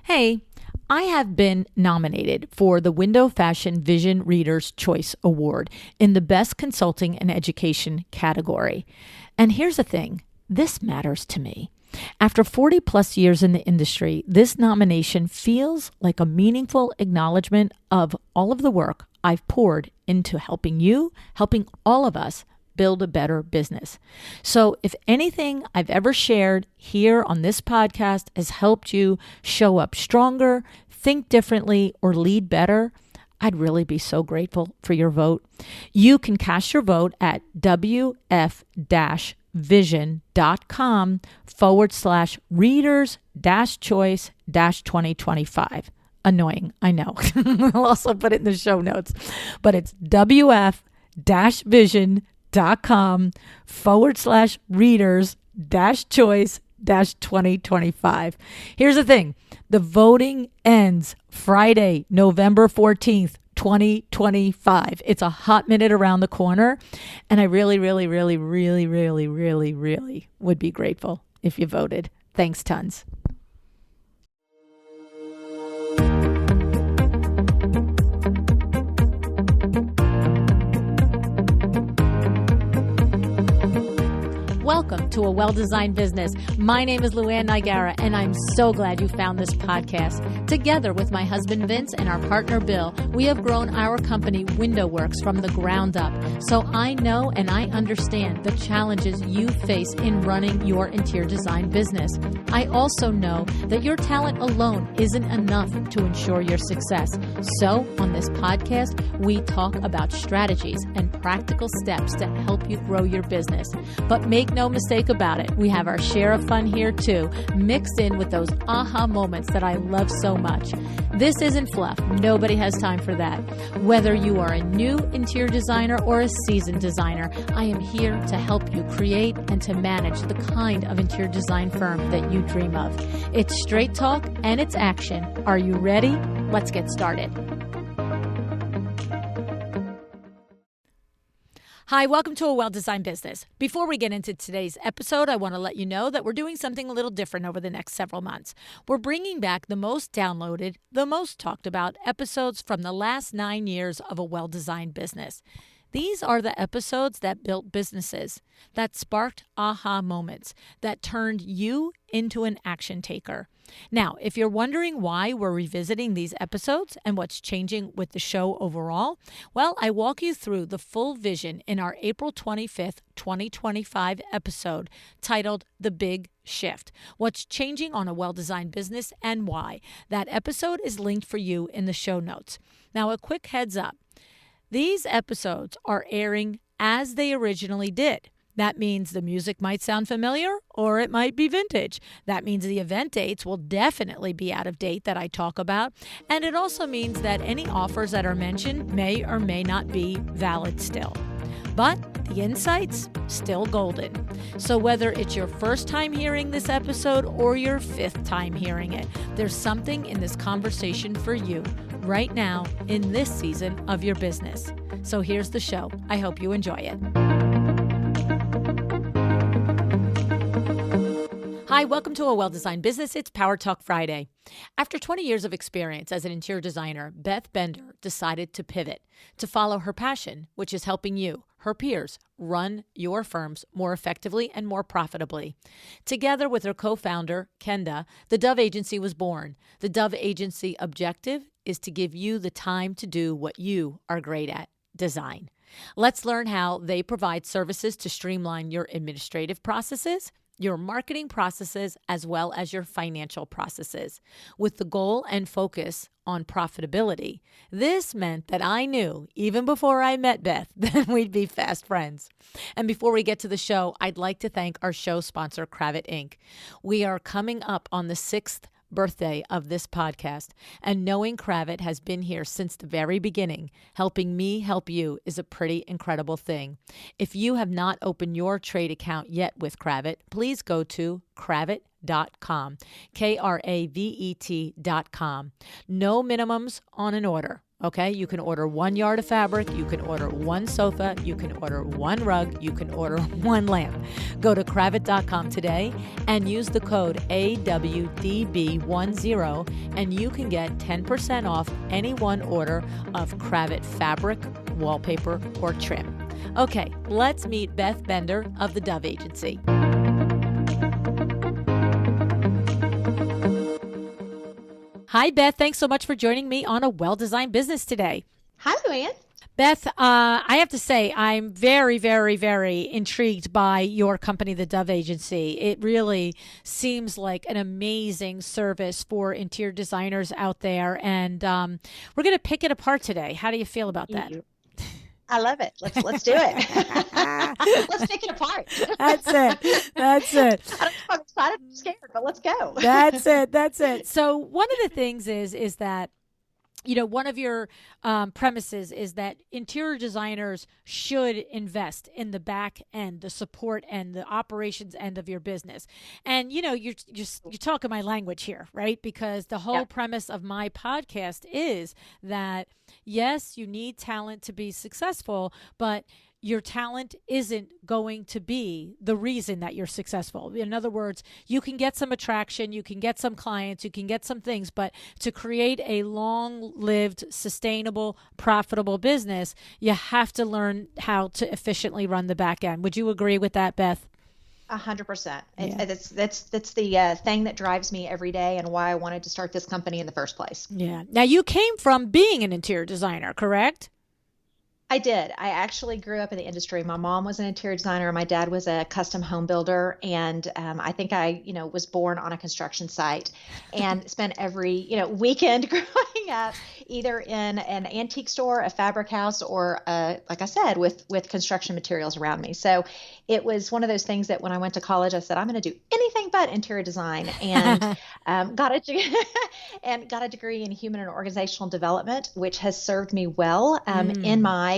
Hey, I have been nominated for the Window Fashion Vision Reader's Choice Award in the Best Consulting and Education category. And here's the thing, this matters to me. After 40 plus years in the industry, this nomination feels like a meaningful acknowledgement of all of the work I've poured into helping all of us build a better business. So if anything I've ever shared here on this podcast has helped you show up stronger, think differently, or lead better, I'd really be so grateful for your vote. You can cast your vote at wf-vision.com/readers-choice-2025. Annoying, I know. I'll also put it in the show notes, but it's wf-vision.com/readers-choice-2025. Here's the thing. The voting ends Friday, November 14th, 2025. It's a hot minute around the corner. And I really would be grateful if you voted. Thanks tons. Welcome to A Well-Designed Business. My name is LuAnn, and I'm so glad you found this podcast. Together with my husband Vince and our partner Bill, we have grown our company WindowWorks from the ground up. So I know and I understand the challenges you face in running your interior design business. I also know that your talent alone isn't enough to ensure your success. So on this podcast, we talk about strategies and practical steps to help you grow your business. But make no mistake about it, we have our share of fun here too, mixed in with those aha moments that I love so much. This isn't fluff. Nobody has time for that. Whether you are a new interior designer or a seasoned designer, I am here to help you create and to manage the kind of interior design firm that you dream of. It's straight talk and it's action. Are you ready? Let's get started. Hi, welcome to A Well-Designed Business. Before we get into today's episode, I want to let you know that we're doing something a little different over the next several months. We're bringing back the most downloaded, the most talked about episodes from the last 9 years of A Well-Designed Business. These are the episodes that built businesses, that sparked aha moments, that turned you into an action taker. Now, if you're wondering why we're revisiting these episodes and what's changing with the show overall, well, I walk you through the full vision in our April 25th, 2025 episode titled The Big Shift, What's Changing on a Well-Designed Business and Why. That episode is linked for you in the show notes. Now, a quick heads up. These episodes are airing as they originally did. That means the music might sound familiar or it might be vintage. That means the event dates will definitely be out of date that I talk about. And it also means that any offers that are mentioned may or may not be valid still. But the insights, still golden. So whether it's your first time hearing this episode or your fifth time hearing it, there's something in this conversation for you right now in this season of your business. So here's the show. I hope you enjoy it. Hi, welcome to A Well-Designed Business. It's Power Talk Friday. After 20 years of experience as an interior designer, Beth Bender decided to pivot, to follow her passion, which is helping you, her peers, run your firms more effectively and more profitably. Together with her co-founder, Kenda, the Dove Agency was born. The Dove Agency objective is to give you the time to do what you are great at, design. Let's learn how they provide services to streamline your administrative processes, your marketing processes, as well as your financial processes. With the goal and focus on profitability, this meant that I knew, even before I met Beth, that we'd be fast friends. And before we get to the show, I'd like to thank our show sponsor, Kravet Inc. We are coming up on the 6th birthday of this podcast, and knowing Kravet has been here since the very beginning, helping me help you is a pretty incredible thing. If you have not opened your trade account yet with Kravet, please go to kravet.com, Kravet.com. No minimums on an order. Okay, you can order 1 yard of fabric, you can order 1 sofa, you can order 1 rug, you can order 1 lamp. Go to Kravit.com today and use the code AWDB10 and you can get 10% off any one order of Kravit fabric, wallpaper, or trim. Okay, let's meet Beth Bender of the Dove Agency. Hi, Beth. Thanks so much for joining me on A Well-Designed Business today. Hi, LuAnn. Beth, I have to say, I'm very, very, very intrigued by your company, the Dove Agency. It really seems like an amazing service for interior designers out there. And we're going to pick it apart today. How do you feel about that? I love it. Let's do it. Let's pick it apart. That's it. That's it. I don't know if I'm excited or scared, but let's go. That's it. That's it. So one of the things is that, you know, one of your premises is that interior designers should invest in the back end, the support and the operations end of your business. And, you know, you're talking my language here, right? Because the whole premise of my podcast is that, yes, you need talent to be successful, but your talent isn't going to be the reason that you're successful. In other words, you can get some attraction, you can get some clients, you can get some things, but to create a long-lived, sustainable, profitable business, you have to learn how to efficiently run the back end. Would you agree with that, Beth? 100%. Yeah. That's the thing that drives me every day and why I wanted to start this company in the first place. Yeah. Now, you came from being an interior designer, correct? I did. I actually grew up in the industry. My mom was an interior designer. My dad was a custom home builder. And I think I, was born on a construction site and spent every, weekend growing up either in an antique store, a fabric house, or, like I said, with construction materials around me. So it was one of those things that when I went to college, I said, I'm going to do anything but interior design, and got a degree in human and organizational development, which has served me well in my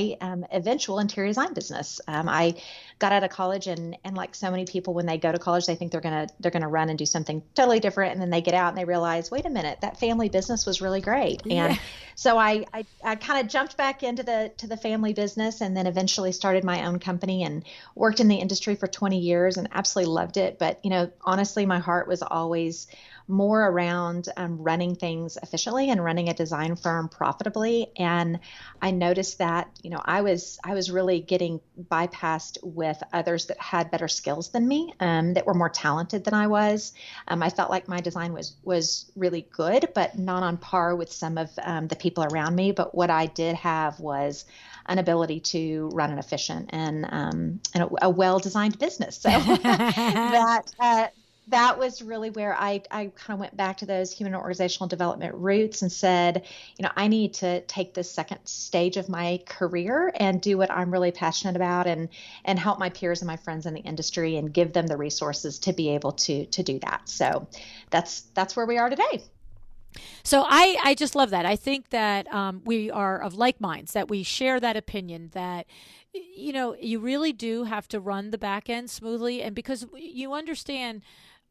eventual interior design business. I got out of college, and like so many people, when they go to college, they think they're gonna run and do something totally different, and then they get out and they realize, wait a minute, that family business was really great. Yeah. And so I kind of jumped back into the family business, and then eventually started my own company and worked in the industry for 20 years and absolutely loved it. But honestly, my heart was always more around running things efficiently and running a design firm profitably. And I noticed that, I was really getting bypassed with others that had better skills than me, that were more talented than I was. I felt like my design was really good, but not on par with some of the people around me. But what I did have was an ability to run an efficient and a well-designed business. So that was really where I kind of went back to those human and organizational development roots and said, I need to take this second stage of my career and do what I'm really passionate about, and help my peers and my friends in the industry and give them the resources to be able to do that. So that's where we are today. So I just love that. I think that we are of like minds, that we share that opinion that, you really do have to run the back end smoothly. And because you understand,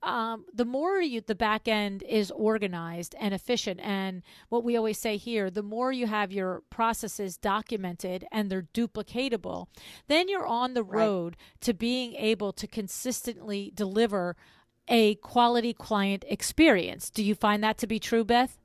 the more the back end is organized and efficient, and what we always say here, the more you have your processes documented and they're duplicatable, then you're on the road to being able to consistently deliver a quality client experience. Do you find that to be true, Beth?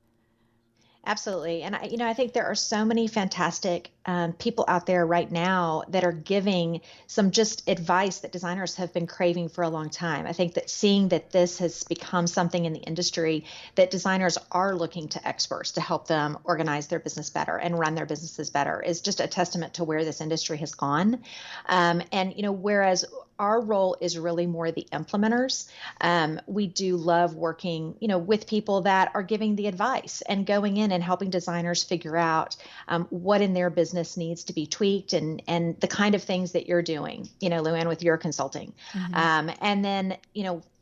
Absolutely. And I think there are so many fantastic people out there right now that are giving some just advice that designers have been craving for a long time. I think that seeing that this has become something in the industry, that designers are looking to experts to help them organize their business better and run their businesses better, is just a testament to where this industry has gone. Whereas our role is really more the implementers. We do love working, with people that are giving the advice and going in and helping designers figure out what in their business needs to be tweaked, and the kind of things that you're doing, LuAnn, with your consulting. Mm-hmm. And then,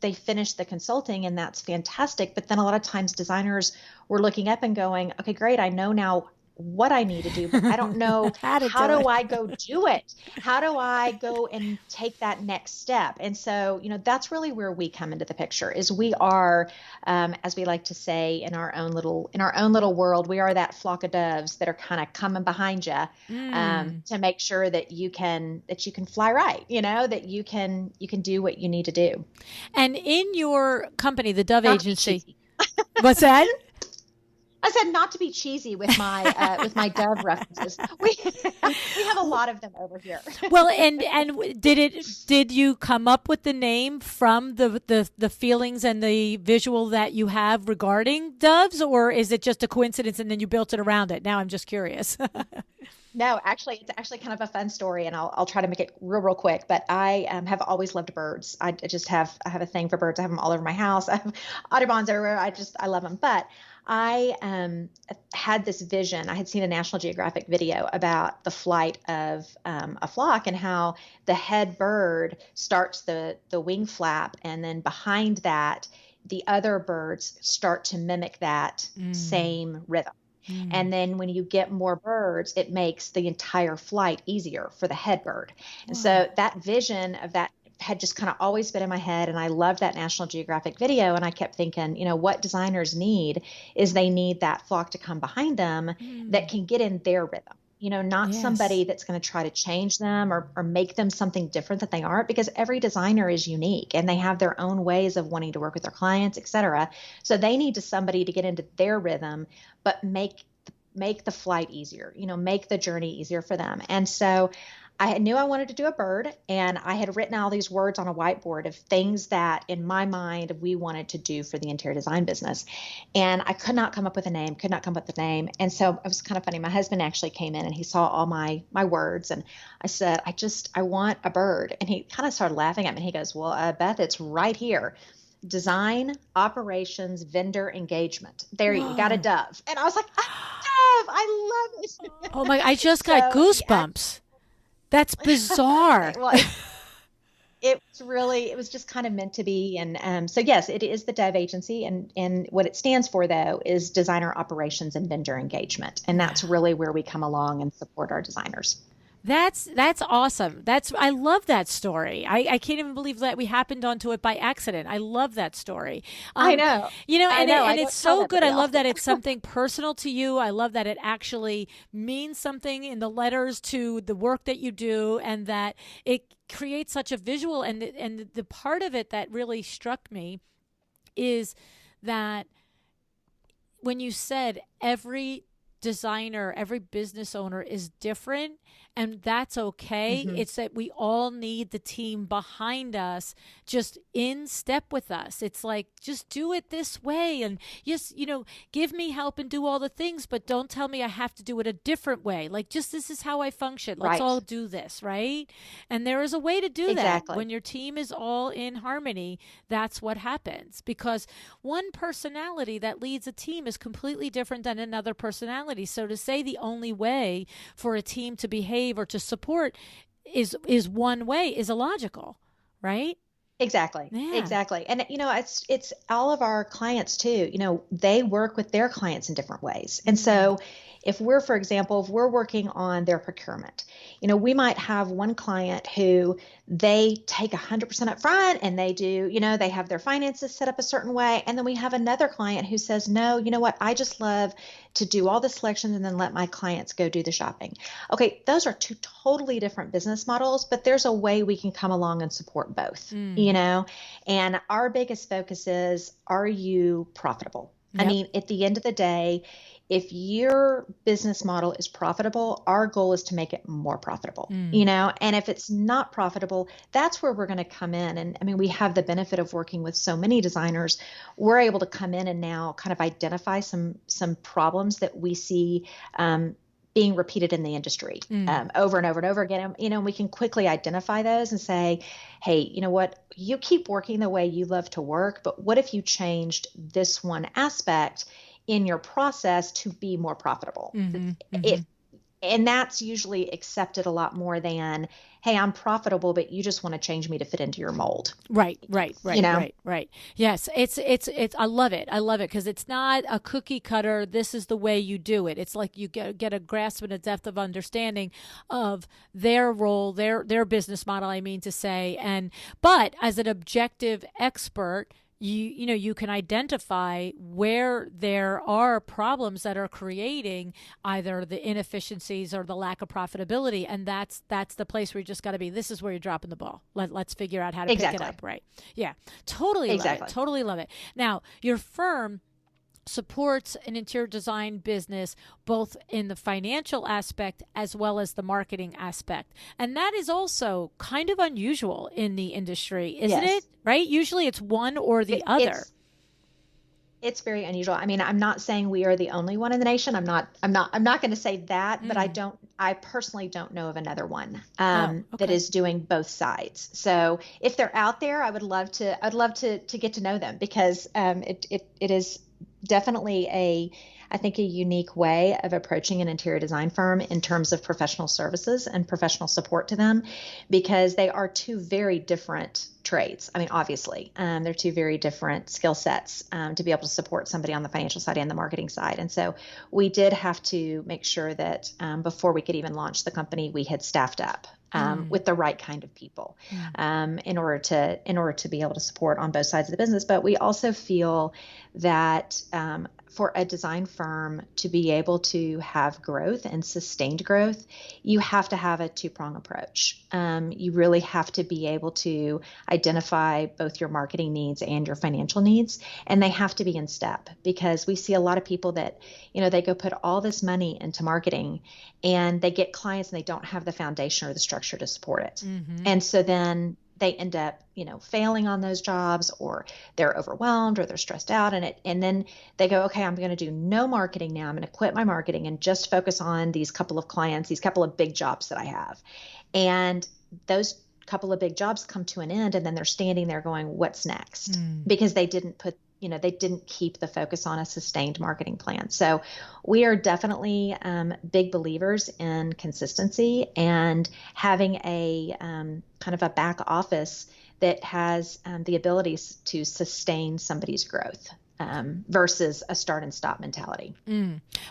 they finish the consulting, and that's fantastic. But then a lot of times designers were looking up and going, okay, great, I know now what I need to do, but I don't know How to how do do it. I go do it? How do I go and take that next step? And so, that's really where we come into the picture is we are, as we like to say in our own little world, we are that flock of doves that are kind of coming behind you, Mm. to make sure that you can fly right, that you can do what you need to do. And in your company, the Dove Not to be Agency, cheesy. what's that? I said not to be cheesy with my dove references. We have a lot of them over here. Well, and did you come up with the name from the feelings and the visual that you have regarding doves, or is it just a coincidence and then you built it around it? Now I'm just curious. No, actually, it's actually kind of a fun story, and I'll try to make it real quick. But I have always loved birds. I have a thing for birds. I have them all over my house. I have Audubons everywhere. I love them. But I had this vision. I had seen a National Geographic video about the flight of a flock and how the head bird starts the wing flap, and then behind that, the other birds start to mimic that same rhythm. And then when you get more birds, it makes the entire flight easier for the head bird. And so that vision of that had just kind of always been in my head. And I loved that National Geographic video. And I kept thinking, what designers need is they need that flock to come behind them that can get in their rhythm. Not Yes. somebody that's going to try to change them or make them something different that they aren't, because every designer is unique and they have their own ways of wanting to work with their clients, et cetera. So they need somebody to get into their rhythm, but make the flight easier, make the journey easier for them. And so I knew I wanted to do a bird, and I had written all these words on a whiteboard of things that in my mind we wanted to do for the interior design business. And I could not come up with a name, And so it was kind of funny. My husband actually came in and he saw all my words, and I said, I want a bird. And he kind of started laughing at me. He goes, well, Beth, it's right here. Design, operations, vendor engagement. There, you got a dove. And I was like, a dove. I love it. Oh my! I just got goosebumps. That's bizarre. Well, it was just kind of meant to be. And so yes, it is the Dove Agency, and what it stands for though is designer operations and vendor engagement. And that's really where we come along and support our designers. That's awesome. I love that story. I can't even believe that we happened onto it by accident. I love that story. I know. And it's so good. I love that it's something personal to you. I love that it actually means something in the letters to the work that you do, and that it creates such a visual. And the part of it that really struck me is that when you said every designer, every business owner is different, and that's okay. Mm-hmm. It's that we all need the team behind us, just in step with us. It's like, just do it this way, and yes, give me help and do all the things, but don't tell me I have to do it a different way. Like, just, this is how I function. Let's all do this, right? And there is a way to do that. When your team is all in harmony, that's what happens, because one personality that leads a team is completely different than another personality. So to say the only way for a team to behave or to support is one way is illogical, right? Exactly. Yeah. Exactly. And it's all of our clients too. They work with their clients in different ways. And so if we're working on their procurement, we might have one client who they take 100% up front, and they do, they have their finances set up a certain way. And then we have another client who says, no, you know what? I just love to do all the selections and then let my clients go do the shopping. Okay. Those are two totally different business models, but there's a way we can come along and support both, and our biggest focus is, are you profitable? Yep. I mean, at the end of the day, if your business model is profitable, our goal is to make it more profitable, and if it's not profitable, that's where we're going to come in. And I mean, we have the benefit of working with so many designers. We're able to come in and now kind of identify some problems that we see being repeated in the industry over and over and over again. And we can quickly identify those and say, hey, you know what, you keep working the way you love to work, but what if you changed this one aspect in your process to be more profitable? and that's usually accepted a lot more than, hey, I'm profitable, but you just want to change me to fit into your mold. Right. You know? Yes, it's. I love it. I love it because it's not a cookie cutter. This is the way you do it. It's like you get a grasp and a depth of understanding of their role, their business model. I mean to say, but as an objective expert, you can identify where there are problems that are creating either the inefficiencies or the lack of profitability, and that's the place where you just got to be. This is where you're dropping the ball. Let's figure out how to pick it up. Right? Yeah, totally love it. Totally love it. Now, your firm supports an interior design business both in the financial aspect as well as the marketing aspect. And that is also kind of unusual in the industry, isn't it? Right? Usually it's one or the other. It's very unusual. I mean, I'm not saying we are the only one in the nation. I'm not going to say that, but I personally don't know of another one that is doing both sides. So if they're out there, I'd love to get to know them, because it is definitely I think a unique way of approaching an interior design firm in terms of professional services and professional support to them, because they are two very different trades. I mean, obviously, they're two very different skill sets to be able to support somebody on the financial side and the marketing side. And so we did have to make sure that before we could even launch the company, we had staffed up with the right kind of people in order to be able to support on both sides of the business. But we also feel that for a design firm to be able to have growth and sustained growth, you have to have a two-prong approach. You really have to be able to identify both your marketing needs and your financial needs, and they have to be in step, because we see a lot of people that, they go put all this money into marketing and they get clients and they don't have the foundation or the structure to support it. Mm-hmm. And so then they end up, failing on those jobs, or they're overwhelmed, or they're stressed out, and then they go, okay, I'm going to do no marketing now. I'm going to quit my marketing and just focus on these couple of clients, these couple of big jobs that I have. And those couple of big jobs come to an end, and then they're standing there going, what's next? Because they didn't keep the focus on a sustained marketing plan. So we are definitely big believers in consistency and having a kind of a back office that has the abilities to sustain somebody's growth versus a start and stop mentality.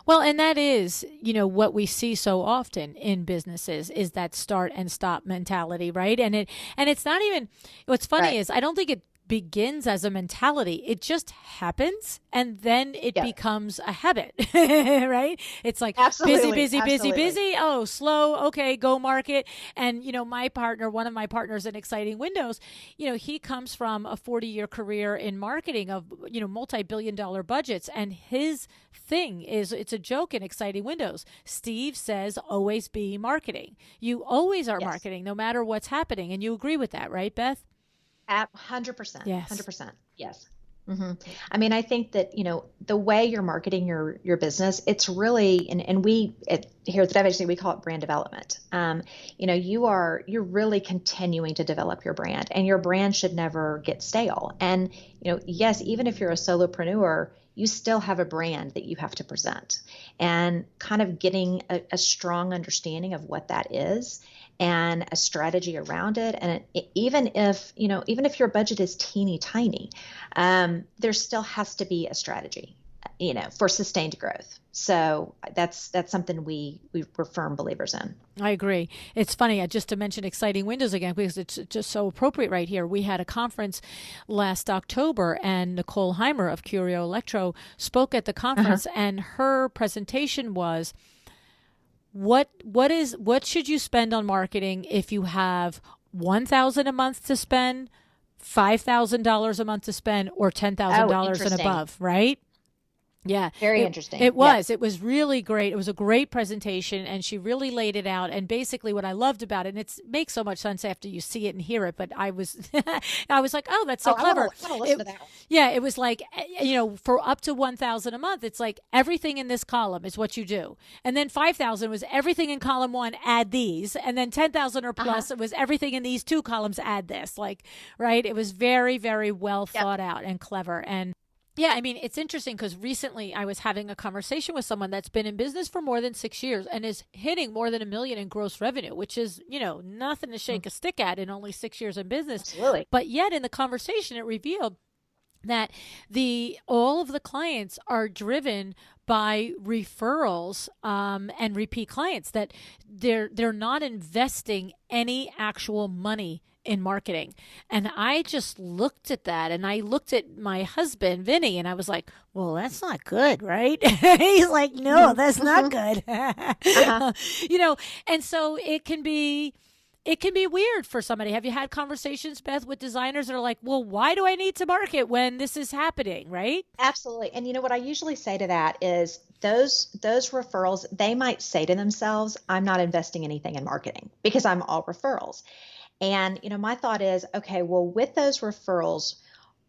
Well, and that is, what we see so often in businesses is that start and stop mentality, right? And it's not even, what's funny is I don't think it begins as a mentality. It just happens, and then it becomes a habit, right? It's like busy. Oh, slow. Okay, go market. And, one of my partners in Exciting Windows, he comes from a 40-year career in marketing of, multi-billion-dollar budgets. And his thing is, it's a joke in Exciting Windows. Steve says, always be marketing. You always are marketing, no matter what's happening. And you agree with that, right, Beth? 100%. Yes. 100%. Yes. Mm-hmm. I mean, I think that, the way you're marketing your business, it's really, and we here at the WHC, we call it brand development. You're really continuing to develop your brand, and your brand should never get stale. And, yes, even if you're a solopreneur, you still have a brand that you have to present, and kind of getting a strong understanding of what that is and a strategy around it. And even if your budget is teeny tiny, there still has to be a strategy, for sustained growth. So that's something we're firm believers in. I agree. It's funny, just to mention Exciting Windows again, because it's just so appropriate right here. We had a conference last October, and Nicole Heimer of Curio Electro spoke at the conference, and her presentation was, what should you spend on marketing if you have $1,000 a month to spend, $5,000 a month to spend, or $10,000 and above, right? Yeah. Very interesting. It was. Yeah. It was really great. It was a great presentation, and she really laid it out. And basically what I loved about it, and it makes so much sense after you see it and hear it, but I was like, oh, that's so clever. I want to listen to that one. Yeah, it was like, for up to $1,000 a month, it's like everything in this column is what you do. And then $5,000 was everything in column one, add these. And then $10,000 or plus, it was everything in these two columns, add this. Like, right? It was very, very well thought out and clever. And Yeah, I mean, it's interesting because recently I was having a conversation with someone that's been in business for more than 6 years and is hitting more than 1 million in gross revenue, which is, nothing to Mm, shake a stick at in only 6 years in business. absolutely. But yet in the conversation, it revealed that the all of the clients are driven by referrals and repeat clients, that they're not investing any actual money in marketing. And I just looked at that, and I looked at my husband Vinny, and I was like, well, that's not good, right? He's like, no, that's not good. Uh-huh. you know and so it can be weird for somebody. Have you had conversations, Beth, with designers that are like, well, why do I need to market when this is happening, right? Absolutely. And you know what I usually say to that is those referrals, they might say to themselves, I'm not investing anything in marketing because I'm all referrals. And my thought is, okay, well, with those referrals,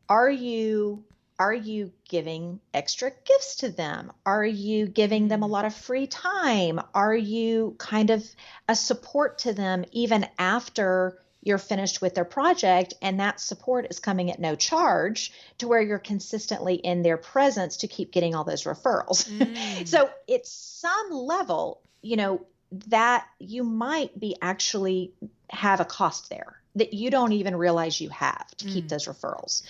are you are you giving extra gifts to them? Are you giving them a Mm. lot of free time? Are you kind of a support to them even after you're finished with their project, and that support is coming at no charge to where you're consistently in their presence to keep getting all those referrals? Mm. So it's some level, that you might be actually have a cost there that you don't even realize you have to keep Mm. those referrals,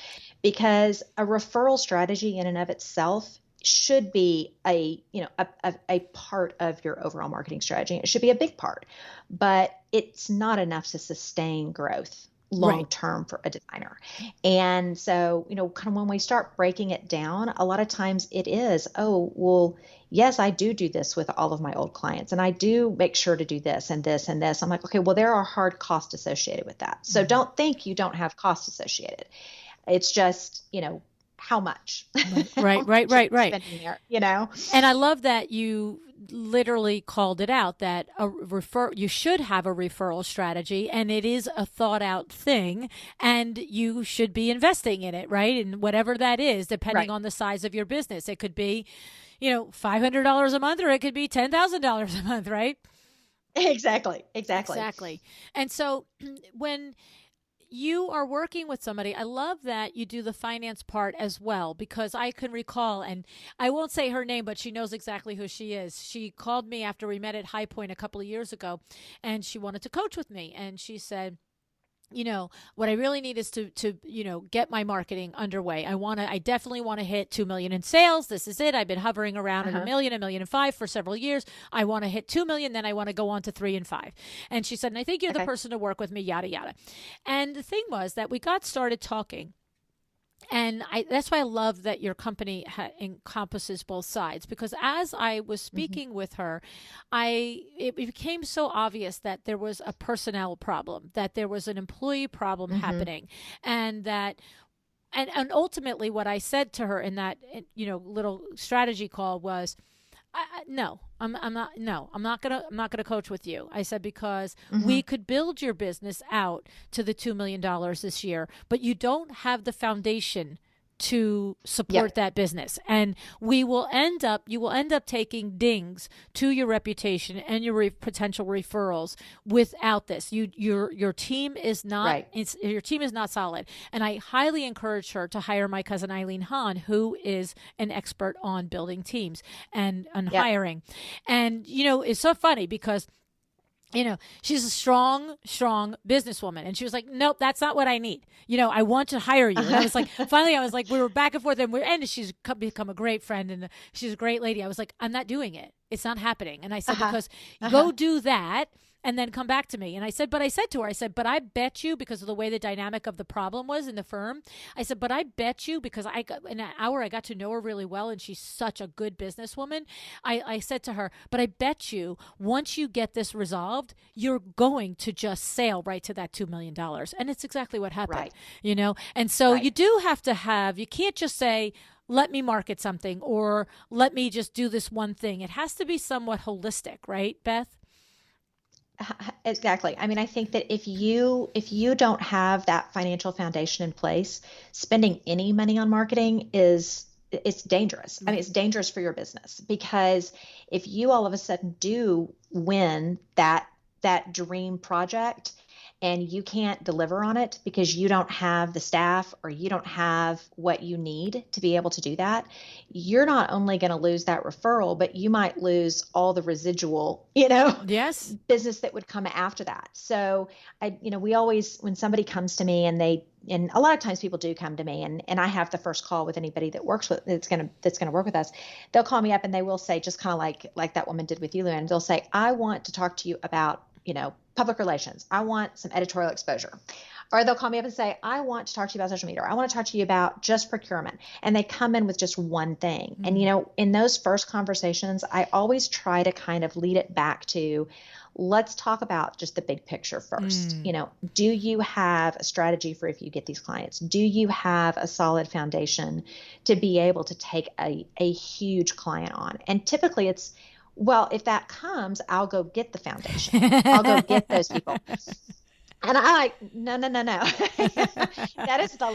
because a referral strategy in and of itself should be a part of your overall marketing strategy. It should be a big part, but it's not enough to sustain growth long Right. term for a designer. And so, kind of when we start breaking it down, a lot of times it is, oh, well, yes, I do this with all of my old clients, and I do make sure to do this and this and this. I'm like, okay, well, there are hard costs associated with that. So Mhm. don't think you don't have costs associated. It's just, how much, Right, how right, right, much are right, you right. spending there? And I love that you literally called it out, that you should have a referral strategy, and it is a thought out thing, and you should be investing in it, right? And whatever that is, depending Right. on the size of your business. It could be, $500 a month, or it could be $10,000 a month, right? Exactly. Exactly. Exactly. And so when you are working with somebody, I love that you do the finance part as well, because I can recall, and I won't say her name, but she knows exactly who she is. She called me after we met at High Point a couple of years ago, and she wanted to coach with me. And she said, what I really need is to get my marketing underway. I definitely want to hit 2 million in sales. This is it. I've been hovering around at Uh-huh. a million and five for several years. I want to hit 2 million, then I want to go on to 3 and 5. And she said, and I think you're the Okay. person to work with me, yada yada. And the thing was that we got started talking, and that's why I love that your company encompasses both sides, because as I was Hmm. speaking with her, it became so obvious that there was a personnel problem, that there was an employee problem Hmm. happening, and that and ultimately what I said to her in that little strategy call was, no, I'm not. No, I'm not gonna coach with you. I said, because Hmm. we could build your business out to the $2 million this year, but you don't have the foundation to support Yep. that business, and you will end up taking dings to your reputation and your potential referrals without this. Your team is not Right. your team is not solid, and I highly encourage her to hire my cousin Eileen Hahn, who is an expert on building teams and Yep. hiring. And it's so funny because she's a strong businesswoman. And she was like, nope, that's not what I need. I want to hire you. And I was like, finally, I was like, we were back and forth, and she's become a great friend, and she's a great lady. I was like, I'm not doing it. It's not happening. And I said, Uh-huh. because Uh-huh. go do that and then come back to me. And I said to her, I said, but I bet you, because of the way the dynamic of the problem was in the firm, I said, but I bet you, because in an hour, I got to know her really well, and she's such a good businesswoman. I said to her, but I bet you, once you get this resolved, you're going to just sail right to that $2 million. And it's exactly what happened, Right. And so you Right. do have to you can't just say, let me market something, or let me just do this one thing. It has to be somewhat holistic, right, Beth? Exactly. I mean, I think that if you don't have that financial foundation in place, spending any money on marketing it's dangerous. I mean, Right. it's dangerous for your business, because if you all of a sudden do win that dream project, and you can't deliver on it because you don't have the staff or you don't have what you need to be able to do that, you're not only going to lose that referral, but you might lose all the residual, Yes. business that would come after that. So we always, when somebody comes to me and a lot of times people do come to me and I have the first call with anybody that works with, that's going to work with us. They'll call me up and they will say, just kind of like that woman did with you, LuAnn, they'll say, I want to talk to you about, public relations. I want some editorial exposure. Or they'll call me up and say, I want to talk to you about social media, or I want to talk to you about just procurement. And they come in with just one thing. Mm-hmm. And, in those first conversations, I always try to kind of lead it back to, let's talk about just the big picture first. Do you have a strategy for if you get these clients? Do you have a solid foundation to be able to take a huge client on? And typically it's, well, if that comes, I'll go get the foundation. I'll go get those people. And I like, no. That is going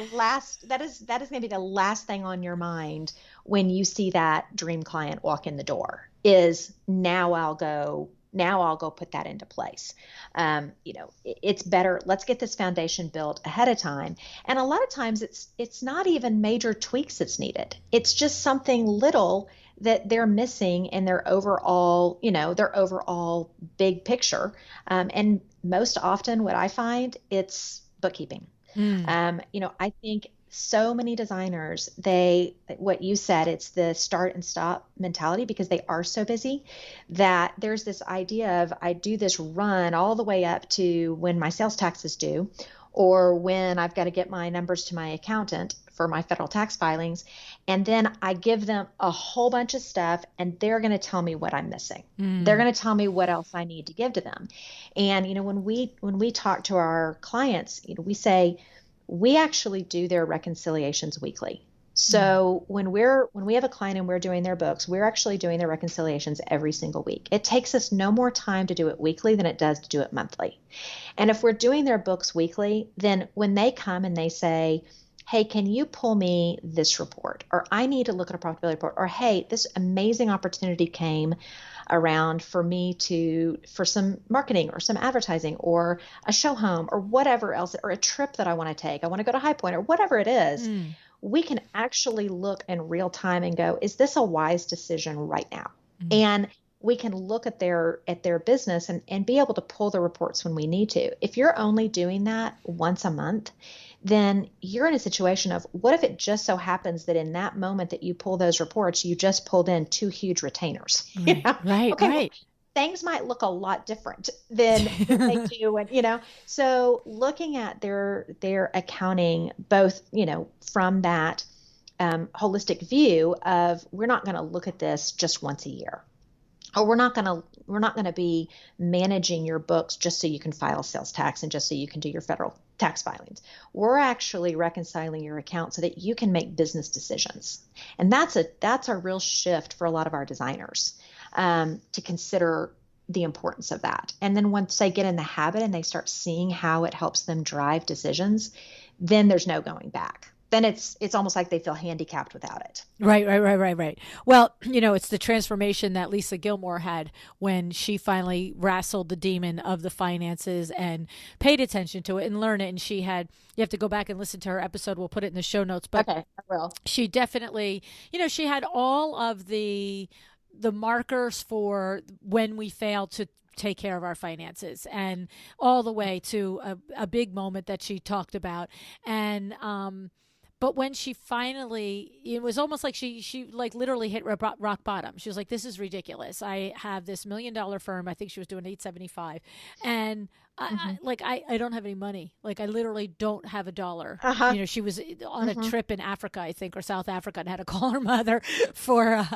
to be the last thing on your mind when you see that dream client walk in the door is now I'll go put that into place. It's better. Let's get this foundation built ahead of time. And a lot of times it's not even major tweaks that's needed. It's just something little that they're missing in their overall big picture. And most often what I find, it's bookkeeping. I think so many designers, what you said, it's the start and stop mentality because they are so busy that there's this idea of I do this run all the way up to when my sales tax is due or when I've got to get my numbers to my accountant for my federal tax filings. And then I give them a whole bunch of stuff and they're going to tell me what I'm missing. They're going to tell me what else I need to give to them. And, when we talk to our clients, we say, we actually do their reconciliations weekly. So when we have a client and we're doing their books, we're actually doing their reconciliations every single week. It takes us no more time to do it weekly than it does to do it monthly. And if we're doing their books weekly, then when they come and they say, hey, can you pull me this report? Or I need to look at a profitability report. Or, hey, this amazing opportunity came around for some marketing or some advertising or a show home or whatever else, or a trip that I want to take. I want to go to High Point or whatever it is. We can actually look in real time and go, is this a wise decision right now? And we can look at their business and be able to pull the reports when we need to. If you're only doing that once a month, then you're in a situation of what if it just so happens that in that moment that you pull those reports, you just pulled in 2 huge retainers. Right. Okay, Right. well, things might look a lot different than they do. And, so looking at their accounting, both, from that holistic view of we're not going to look at this just once a year. Or we're not going to be managing your books just so you can file sales tax and just so you can do your federal tax filings. We're actually reconciling your account so that you can make business decisions. And that's a real shift for a lot of our designers to consider the importance of that. And then once they get in the habit and they start seeing how it helps them drive decisions, then there's no going back. Then it's almost like they feel handicapped without it. Right. Well, it's the transformation that Lisa Gilmore had when she finally wrestled the demon of the finances and paid attention to it and learned it. And you have to go back and listen to her episode. We'll put it in the show notes. But okay, I will. She definitely, she had all of the markers for when we fail to take care of our finances and all the way to a big moment that she talked about. And, but when she finally, it was almost like she like literally hit rock bottom. She was like, this is ridiculous. I have this $1 million firm. I think she was doing 875. And I don't have any money. Like I literally don't have a dollar. She was on a trip in Africa, I think, or South Africa, and had to call her mother for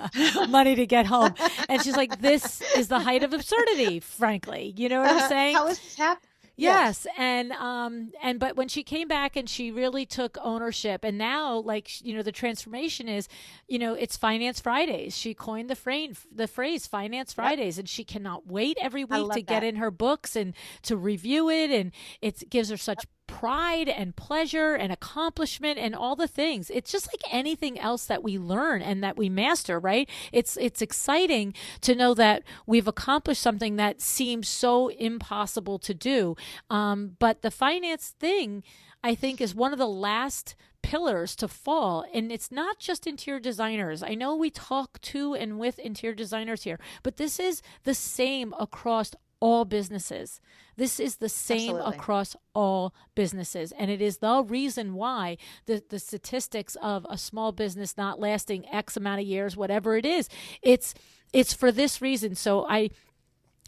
money to get home. And she's like, this is the height of absurdity, frankly. You know what I'm saying? How is this happening? Yes. But when she came back and she really took ownership, and now the transformation is, it's Finance Fridays. She coined the phrase Finance Fridays, and she cannot wait every week to get in her books and to review it. And it gives her such pride and pleasure and accomplishment and all the things. It's just like anything else that we learn and that we master, right? It's exciting to know that we've accomplished something that seems so impossible to do. But the finance thing, I think, is one of the last pillars to fall. And it's not just interior designers. I know we talk to and with interior designers here, but this is the same across all businesses. This is the same Absolutely. across all businesses. And it is the reason why the statistics of a small business not lasting X amount of years, whatever it is, it's for this reason. So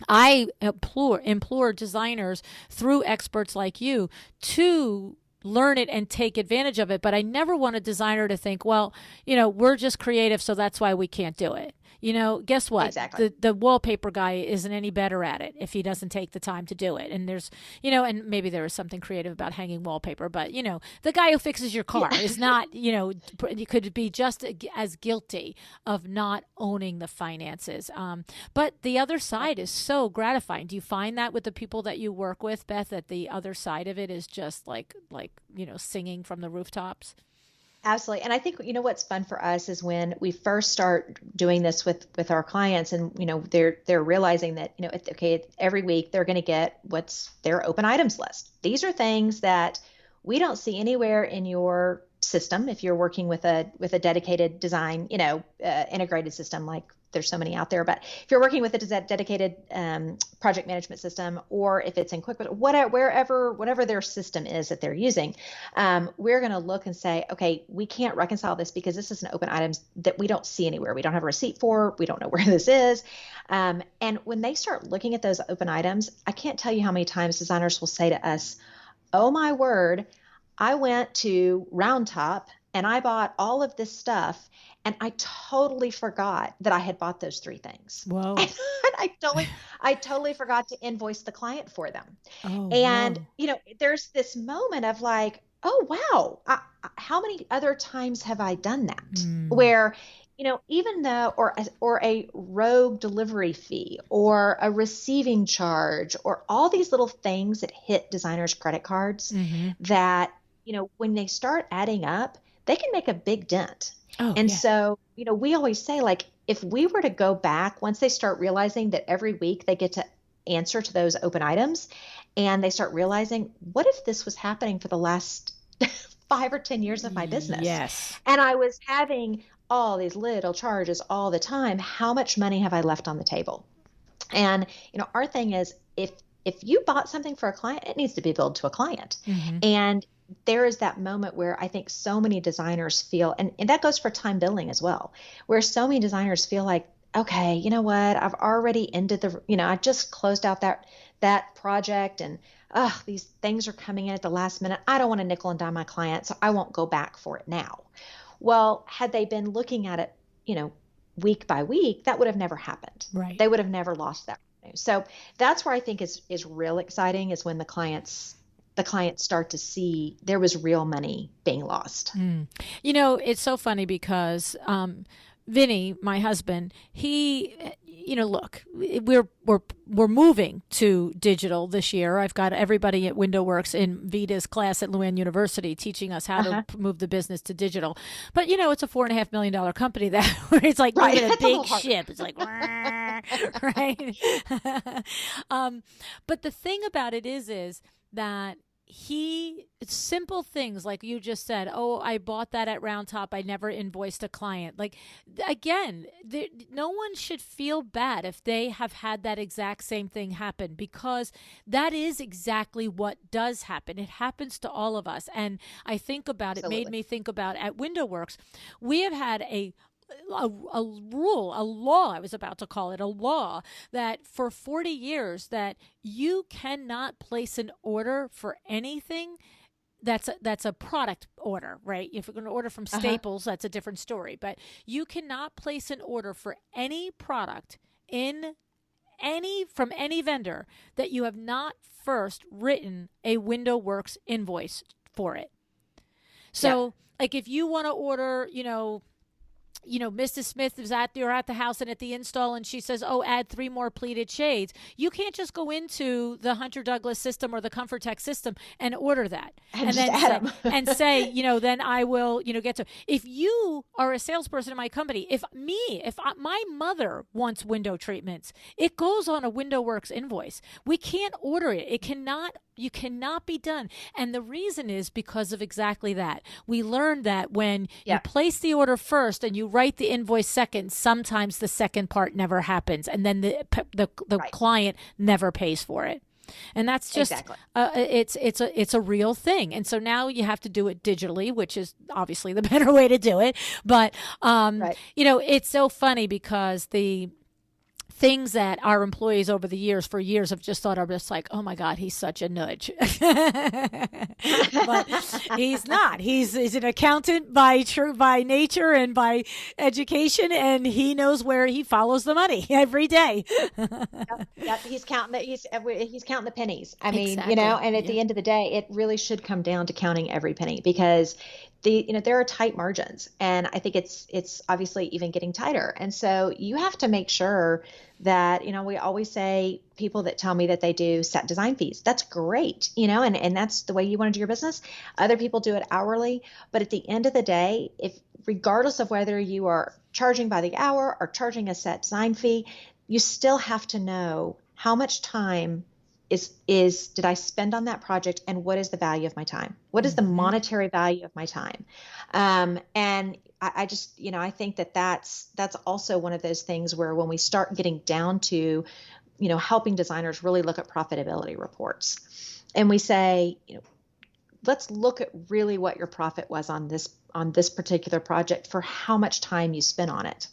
I implore designers through experts like you to learn it and take advantage of it. But I never want a designer to think, well, we're just creative, so that's why we can't do it. Guess what? Exactly. The wallpaper guy isn't any better at it if he doesn't take the time to do it. And there's, and maybe there is something creative about hanging wallpaper, but, the guy who fixes your car is not, you could be just as guilty of not owning the finances. But the other side is so gratifying. Do you find that with the people that you work with, Beth, that the other side of it is just like, singing from the rooftops? Absolutely. And I think, what's fun for us is when we first start doing this with our clients and, they're realizing that, okay, every week they're going to get what's their open items list. These are things that we don't see anywhere in your system. If you're working with a dedicated design, integrated system, like there's so many out there, but if you're working with a dedicated project management system, or if it's in QuickBooks, whatever their system is that they're using, we're going to look and say, okay, we can't reconcile this because this is an open item that we don't see anywhere. We don't have a receipt for. We don't know where this is. And when they start looking at those open items, I can't tell you how many times designers will say to us, oh my word, I went to Round Top and I bought all of this stuff, and I totally forgot that I had bought those three things. Whoa. And I totally forgot to invoice the client for them. Oh, And, whoa. there's this moment of like, oh, wow, how many other times have I done that? Where, even though, or a rogue delivery fee or a receiving charge or all these little things that hit designers' credit cards that, when they start adding up, they can make a big dent. Oh, And yeah. so, we always say, like, if we were to go back, once they start realizing that every week they get to answer to those open items, and they start realizing, what if this was happening for the last 5 or 10 years of my business? Yes. And I was having all these little charges all the time. How much money have I left on the table? And, our thing is, if you bought something for a client, it needs to be billed to a client. And there is that moment where I think so many designers feel, and that goes for time billing as well, where so many designers feel like, okay, you know what, I've already ended I just closed out that project, and these things are coming in at the last minute. I don't want to nickel and dime my client, so I won't go back for it now. Well, had they been looking at it, week by week, that would have never happened. Right. They would have never lost that revenue. So that's where I think is real exciting, is when the clients start to see there was real money being lost. It's so funny because Vinny, my husband, he, look, we're moving to digital this year. I've got everybody at WindowWorks in Vita's class at LuAnn University teaching us how to move the business to digital. But it's a $4.5 million company that where it's like moving a big ship. It's like, right. But the thing about it is that it's simple things like you just said. Oh, I bought that at Round Top. I never invoiced a client. Like, again, no one should feel bad if they have had that exact same thing happen, because that is exactly what does happen. It happens to all of us. And I think about Absolutely. It made me think about at WindowWorks, we have had a rule, a law, I was about to call it a law, that for 40 years that you cannot place an order for anything that's a product order, right? If you're going to order from Staples, that's a different story. But you cannot place an order for any product from any vendor that you have not first written a WindowWorks invoice for it. So, like, if you want to order, Mrs. Smith is at the house and at the install, and she says, "Oh, add 3 more pleated shades." You can't just go into the Hunter Douglas system or the Comfort Tech system and order that, And and just then add them. then I will, get to. If you are a salesperson in my company, my mother wants window treatments, it goes on a WindowWorks invoice. We can't order it. You cannot be done. And the reason is because of exactly that. We learned that when you place the order first and you write the invoice second, sometimes the second part never happens. And then the Right. client never pays for it. And that's just Exactly. It's a real thing. And so now you have to do it digitally, which is obviously the better way to do it. But Right. it's so funny because the things that our employees over the years for years have just thought are just like, oh my God, he's such a nudge. But he's not. He's an accountant by nature and by education, and he knows where he follows the money every day. Yep, he's counting he's counting the pennies. I mean, Exactly. and at Yeah. the end of the day, it really should come down to counting every penny, because there are tight margins, and I think it's obviously even getting tighter. And so you have to make sure that, we always say, people that tell me that they do set design fees, that's great, and that's the way you want to do your business. Other people do it hourly, but at the end of the day, if regardless of whether you are charging by the hour or charging a set design fee, you still have to know how much time did I spend on that project, and what is the value of my time? What is the monetary value of my time? And I just, I think that's also one of those things where when we start getting down to, helping designers really look at profitability reports, and we say, let's look at really what your profit was on this particular project for how much time you spent on it.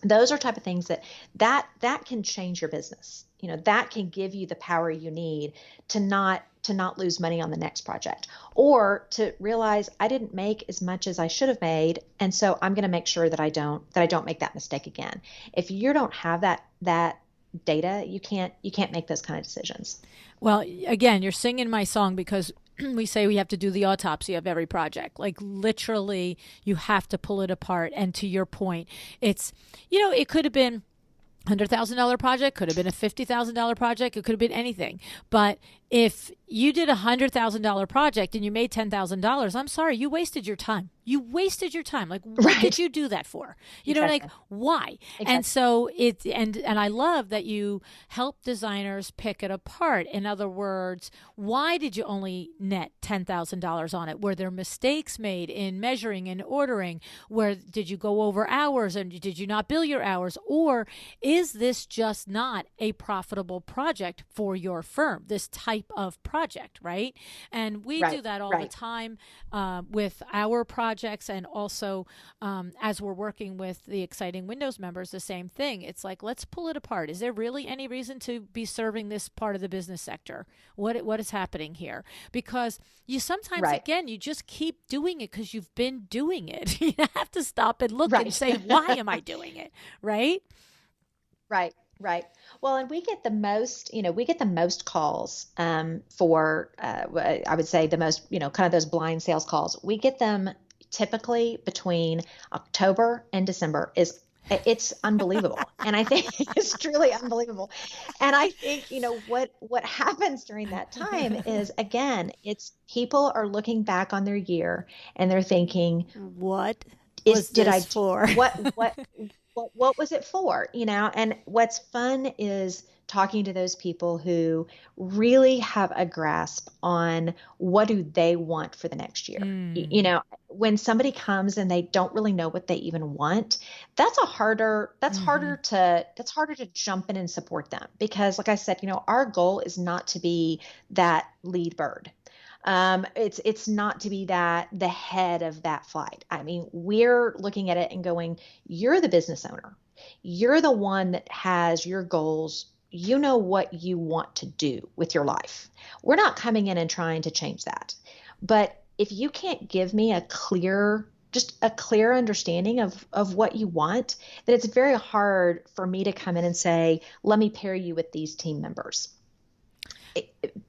Those are type of things that can change your business. That can give you the power you need to not lose money on the next project, or to realize I didn't make as much as I should have made, and so I'm going to make sure that I don't make that mistake again. If you don't have that data, you can't make those kind of decisions. Well, again, you're singing my song, because we say we have to do the autopsy of every project. Like, literally, you have to pull it apart. And to your point, it's, it could have been $100,000 project, could have been a $50,000 project, it could have been anything. But if you did $100,000 project and you made $10,000, I'm sorry, you wasted your time. You wasted your time. Like, what Right. did you do that for? Like, why? Exactly. And so and I love that you help designers pick it apart. In other words, why did you only net $10,000 on it? Were there mistakes made in measuring and ordering? Where did you go over hours, and did you not bill your hours? Or is this just not a profitable project for your firm? This type of project, right? And we do that all the time with our projects, and also as we're working with the Exciting Windows members, the same thing. It's like, let's pull it apart. Is there really any reason to be serving this part of the business sector? What is happening here? Because you sometimes, again, you just keep doing it because you've been doing it. You have to stop and look and say, why am I doing it? Right? Right. Right. Well, and we get the most calls for, I would say the most, kind of those blind sales calls. We get them typically between October and December. It's unbelievable. And I think it's truly unbelievable. And I think, what happens during that time is, again, it's people are looking back on their year and they're thinking, what was this for? What was it for? And what's fun is talking to those people who really have a grasp on what do they want for the next year. When somebody comes and they don't really know what they even want, that's harder to jump in and support them, because like I said, our goal is not to be that lead bird. It's not to be the head of that flight. I mean, we're looking at it and going, you're the business owner. You're the one that has your goals. You know what you want to do with your life. We're not coming in and trying to change that. But if you can't give me a clear understanding of what you want, then it's very hard for me to come in and say, let me pair you with these team members.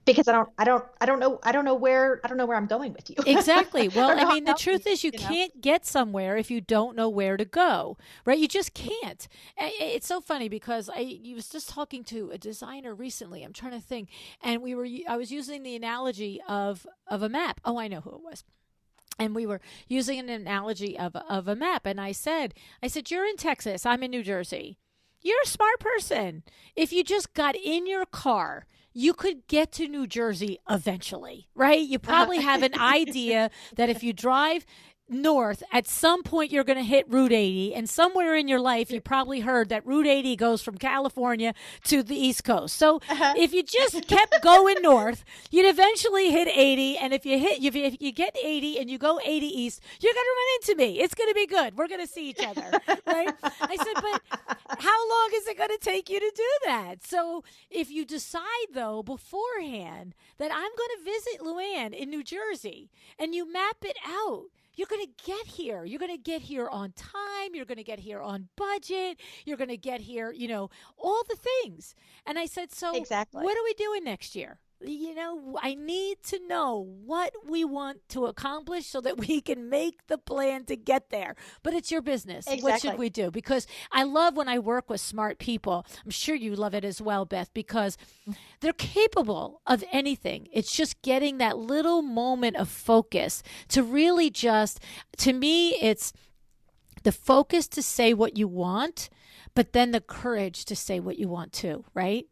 because I don't know where I'm going with you. Exactly. I Well, don't I know how mean, to the help you, truth is you you know? can't get somewhere if you don't know where to go, right? You just can't. It's so funny because I was just talking to a designer recently. I'm trying to think, and I was using the analogy of a map. Oh, I know who it was. And we were using an analogy of a map, and I said, you're in Texas, I'm in New Jersey. You're a smart person. If you just got in your car, you could get to New Jersey eventually, right? You Uh-huh. probably have an idea that if you drive north, at some point you're going to hit Route 80. And somewhere in your life, you probably heard that Route 80 goes from California to the East Coast. So Uh-huh. if you just kept going north, you'd eventually hit 80. And if you get 80 and you go 80 east, you're going to run into me. It's going to be good. We're going to see each other, right? I said, but how long is it going to take you to do that? So if you decide, though, beforehand that I'm going to visit LuAnn in New Jersey and you map it out, you're going to get here. You're going to get here on time. You're going to get here on budget. You're going to get here, all the things. And I said, so Exactly. what are we doing next year? I need to know what we want to accomplish so that we can make the plan to get there. But it's your business. What should Exactly. we do? Because I love when I work with smart people. I'm sure you love it as well, Beth, because they're capable of anything. It's just getting that little moment of focus to really to me, it's the focus to say what you want, but then the courage to say what you want too, right?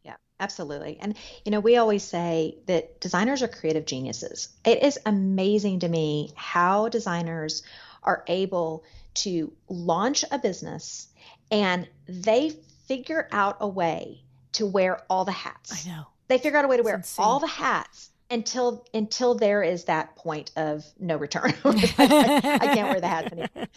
Yeah, absolutely. And, we always say that designers are creative geniuses. It is amazing to me how designers are able to launch a business and they figure out a way to wear all the I hats. know. They figure out a way to It's wear all insane. the hats until there is that point of no return. It's like I can't wear the hats anymore.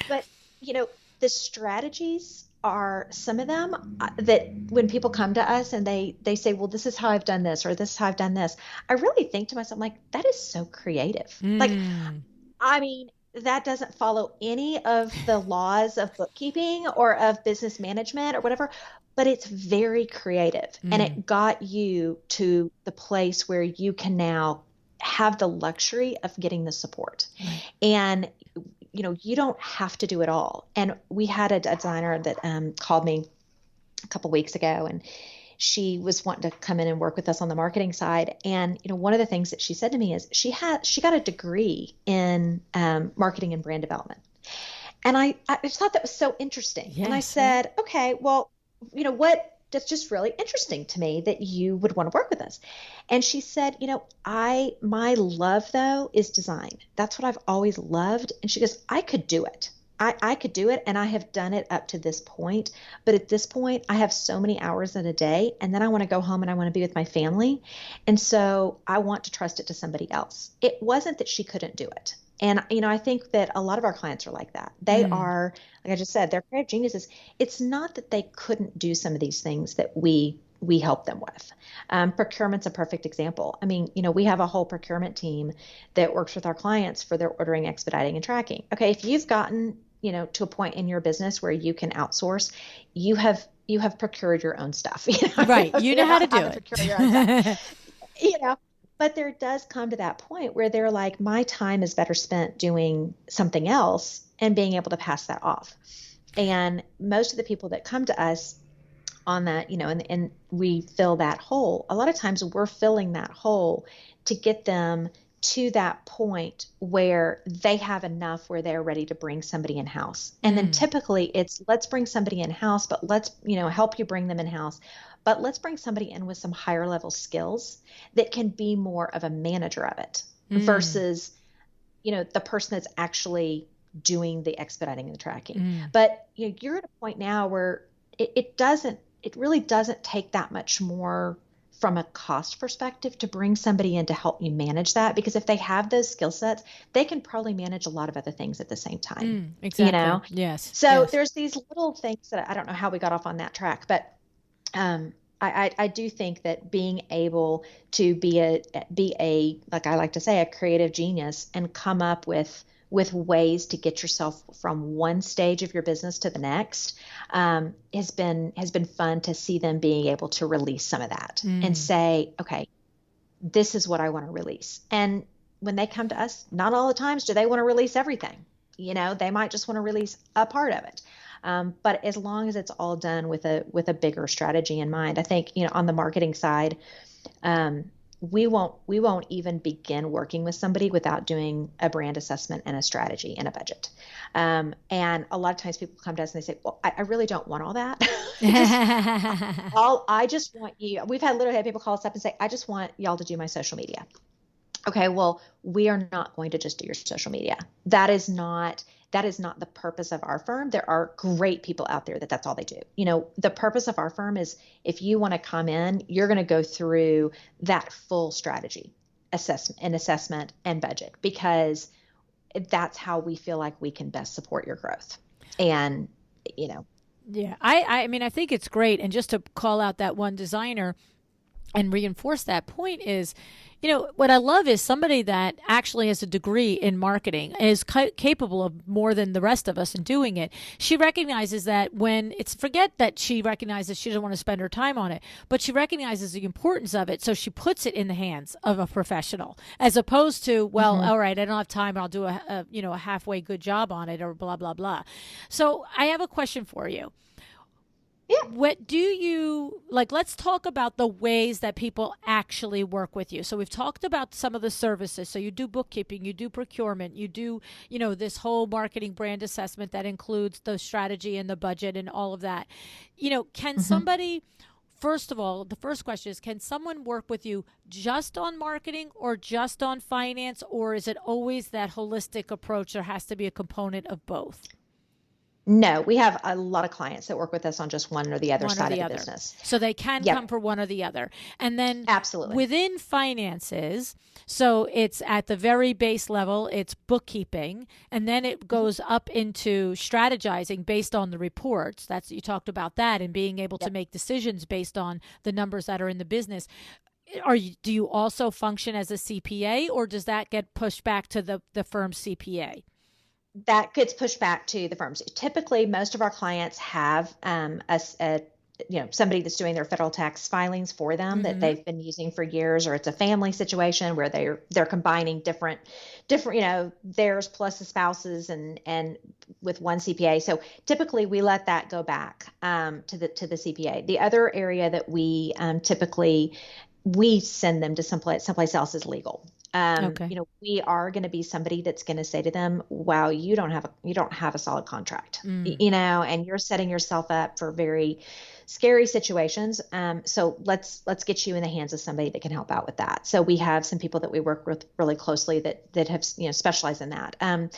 But, you know, the strategies are some of them that when people come to us and they say, well, this is how I've done this, or this is how I've done this, I really think to myself, like, that is so creative. Like, Mm. I mean, that doesn't follow any of the laws of bookkeeping or of business management or whatever, but it's very creative. And Mm. it got you to the place where you can now have the luxury of getting the support. Right. And you don't have to do it all. And we had a designer that called me a couple weeks ago, and she was wanting to come in and work with us on the marketing side. And one of the things that she said to me is she got a degree in marketing and brand development. And I just thought that was so interesting. And I Yes, right. said, okay, well, what? That's just really interesting to me that you would want to work with us. And she said, my love though is design. That's what I've always loved. And she goes, I could do it. I could do it, and I have done it up to this point. But at this point, I have so many hours in a day, and then I want to go home and I want to be with my family. And so I want to trust it to somebody else. It wasn't that she couldn't do it. And, I think that a lot of our clients are like that. They Mm. are, like I just said, they're creative geniuses. It's not that they couldn't do some of these things that we help them with. Procurement's a perfect example. I mean, we have a whole procurement team that works with our clients for their ordering, expediting, and tracking. Okay, if you've gotten, to a point in your business where you can outsource, you have procured your own stuff. Right. You You know figured how to out do how to procure your own stuff. it. You know, but there does come to that point where they're like, my time is better spent doing something else and being able to pass that off. And most of the people that come to us on that, and we fill that hole. A lot of times we're filling that hole to get them to that point where they have enough where they're ready to bring somebody in house. And then Mm. typically it's let's bring somebody in house, but let's, help you bring them in house. But let's bring somebody in with some higher level skills that can be more of a manager of it Mm. versus, the person that's actually doing the expediting and the tracking. Mm. But you're at a point now where it really doesn't take that much more from a cost perspective to bring somebody in to help you manage that, because if they have those skill sets, they can probably manage a lot of other things at the same time. Mm. Exactly. Yes. So Yes. there's these little things that I don't know how we got off on that track, but I do think that being able to be a like I like to say, a creative genius and come up with with ways to get yourself from one stage of your business to the next, has been fun to see them being able to release some of that and say, okay, this is what I want to release. And when they come to us, not all the times do they want to release everything. They might just want to release a part of it. But as long as it's all done with a bigger strategy in mind, I think, on the marketing side, we won't even begin working with somebody without doing a brand assessment and a strategy and a budget. And a lot of times people come to us and they say, well, I really don't want all that. I just want you. We've literally had people call us up and say, I just want y'all to do my social media. Okay, well, we are not going to just do your social media. That is not the purpose of our firm. There are great people out there that's all they do. The purpose of our firm is, if you want to come in, you're going to go through that full strategy, assessment and budget, because that's how we feel like we can best support your growth. And, Yeah, I mean, I think it's great. And just to call out that one designer and reinforce that point is, what I love is somebody that actually has a degree in marketing, is capable of more than the rest of us in doing it. She recognizes that forget that she recognizes she doesn't want to spend her time on it, but she recognizes the importance of it. So she puts it in the hands of a professional, as opposed to, well, all right, I don't have time, I'll do a halfway good job on it, or blah, blah, blah. So I have a question for you. Yeah. What do you like? Let's talk about the ways that people actually work with you. So we've talked about some of the services. So you do bookkeeping, you do procurement, you do, this whole marketing brand assessment that includes the strategy and the budget and all of that. Can somebody, first of all, the first question is, can someone work with you just on marketing or just on finance? Or is it always that holistic approach? There has to be a component of both. No, we have a lot of clients that work with us on just one or the other side of the business. So they can come for one or the other. And then absolutely within finances, so it's at the very base level, it's bookkeeping, and then it goes up into strategizing based on the reports. You talked about that, and being able to make decisions based on the numbers that are in the business. Do you also function as a CPA, or does that get pushed back to the firm's CPA? That gets pushed back to the firms. Typically, most of our clients have somebody that's doing their federal tax filings for them that they've been using for years, or it's a family situation where they're combining different, theirs plus the spouses and with one CPA. So typically we let that go back to the CPA. The other area that we typically send them to someplace else is legal. We are going to be somebody that's going to say to them, wow, you don't have a solid contract, and you're setting yourself up for very scary situations. So let's get you in the hands of somebody that can help out with that. So we have some people that we work with really closely that have, specialized in that. On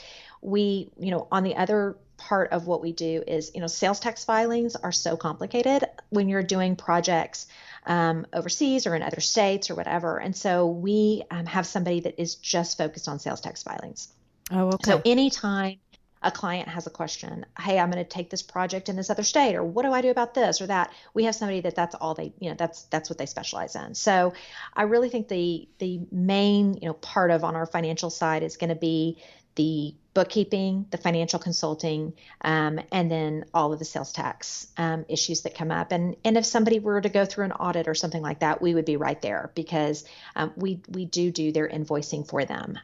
the other part of what we do is, sales tax filings are so complicated when you're doing projects overseas or in other states or whatever. And so we have somebody that is just focused on sales tax filings. Oh, okay. So anytime a client has a question, hey, I'm going to take this project in this other state, or what do I do about this or that? We have somebody that's all they, that's what they specialize in. So I really think the main, part of on our financial side is going to be the bookkeeping, the financial consulting, and then all of the sales tax issues that come up. And if somebody were to go through an audit or something like that, we would be right there, because we do their invoicing for them.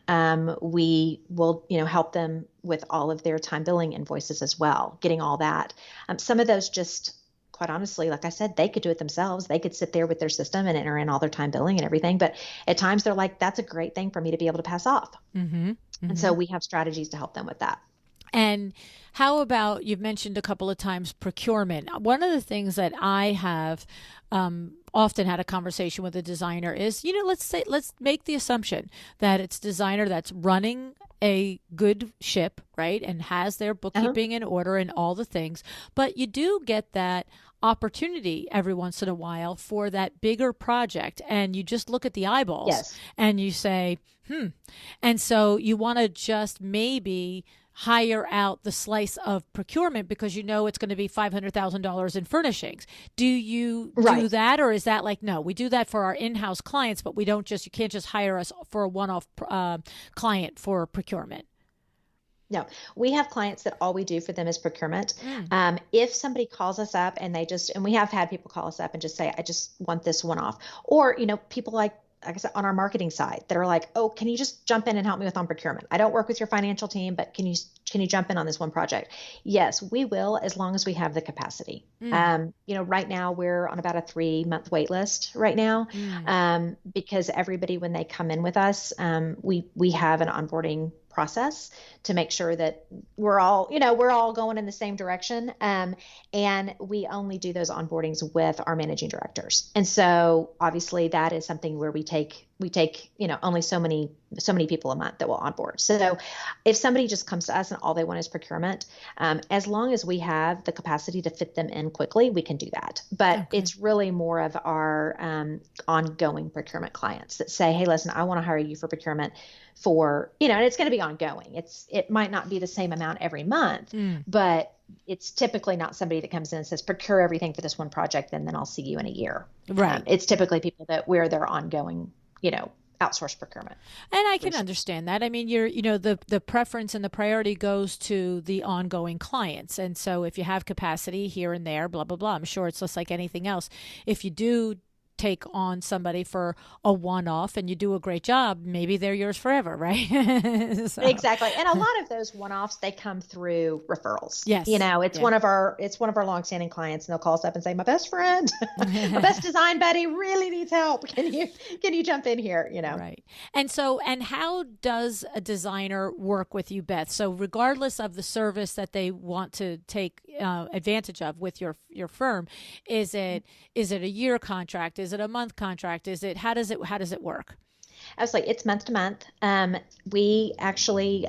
We will, help them with all of their time billing invoices as well, getting all that. Some of those just, quite honestly, like I said, they could do it themselves. They could sit there with their system and enter in all their time billing and everything. But at times they're like, that's a great thing for me to be able to pass off. And so we have strategies to help them with that. And how about, you've mentioned a couple of times procurement. One of the things that I have often had a conversation with a designer is, let's make the assumption that it's a designer that's running a good ship, right? And has their bookkeeping in order and all the things. But you do get that opportunity every once in a while for that bigger project. And you just look at the eyeballs and you say, And so you want to just maybe hire out the slice of procurement because it's going to be $500,000 in furnishings. Do you do that, or is that like, no, we do that for our in-house clients, but you can't just hire us for a one-off client for procurement? No, we have clients that all we do for them is procurement. Mm. If somebody calls us up and and we have had people call us up and just say, I just want this one off. Or, people like I said, on our marketing side that are like, oh, can you just jump in and help me with on procurement? I don't work with your financial team, but can you jump in on this one project? Yes, we will, as long as we have the capacity. Mm. Right now we're on about a 3-month wait list right now, Mm. because everybody, when they come in with us, we have an onboarding process to make sure that we're all going in the same direction. And we only do those onboardings with our managing directors. And so obviously that is something where we take, only so many people a month that will onboard. So if somebody just comes to us and all they want is procurement, as long as we have the capacity to fit them in quickly, we can do that. But Okay. it's really more of our ongoing procurement clients that say, hey, listen, I want to hire you for procurement for, and it's going to be ongoing. It might not be the same amount every month, Mm. but it's typically not somebody that comes in and says, procure everything for this one project, and then I'll see you in a year. Right. It's typically people that where they're ongoing, outsourced procurement. And I can understand that. I mean, the preference and the priority goes to the ongoing clients. And so if you have capacity here and there, blah, blah, blah, I'm sure it's just like anything else. If you do take on somebody for a one-off and you do a great job, maybe they're yours forever, right? So, Exactly. And a lot of those one-offs, they come through referrals. yes. It's Yeah. one of our longstanding clients, and they'll call us up and say, my best friend, my best design buddy really needs help. Can you jump in here? Right. And how does a designer work with you, Beth? So regardless of the service that they want to take advantage of with your firm, is it a year contract? Is it a month contract? How does it work? Absolutely. It's month to month. We actually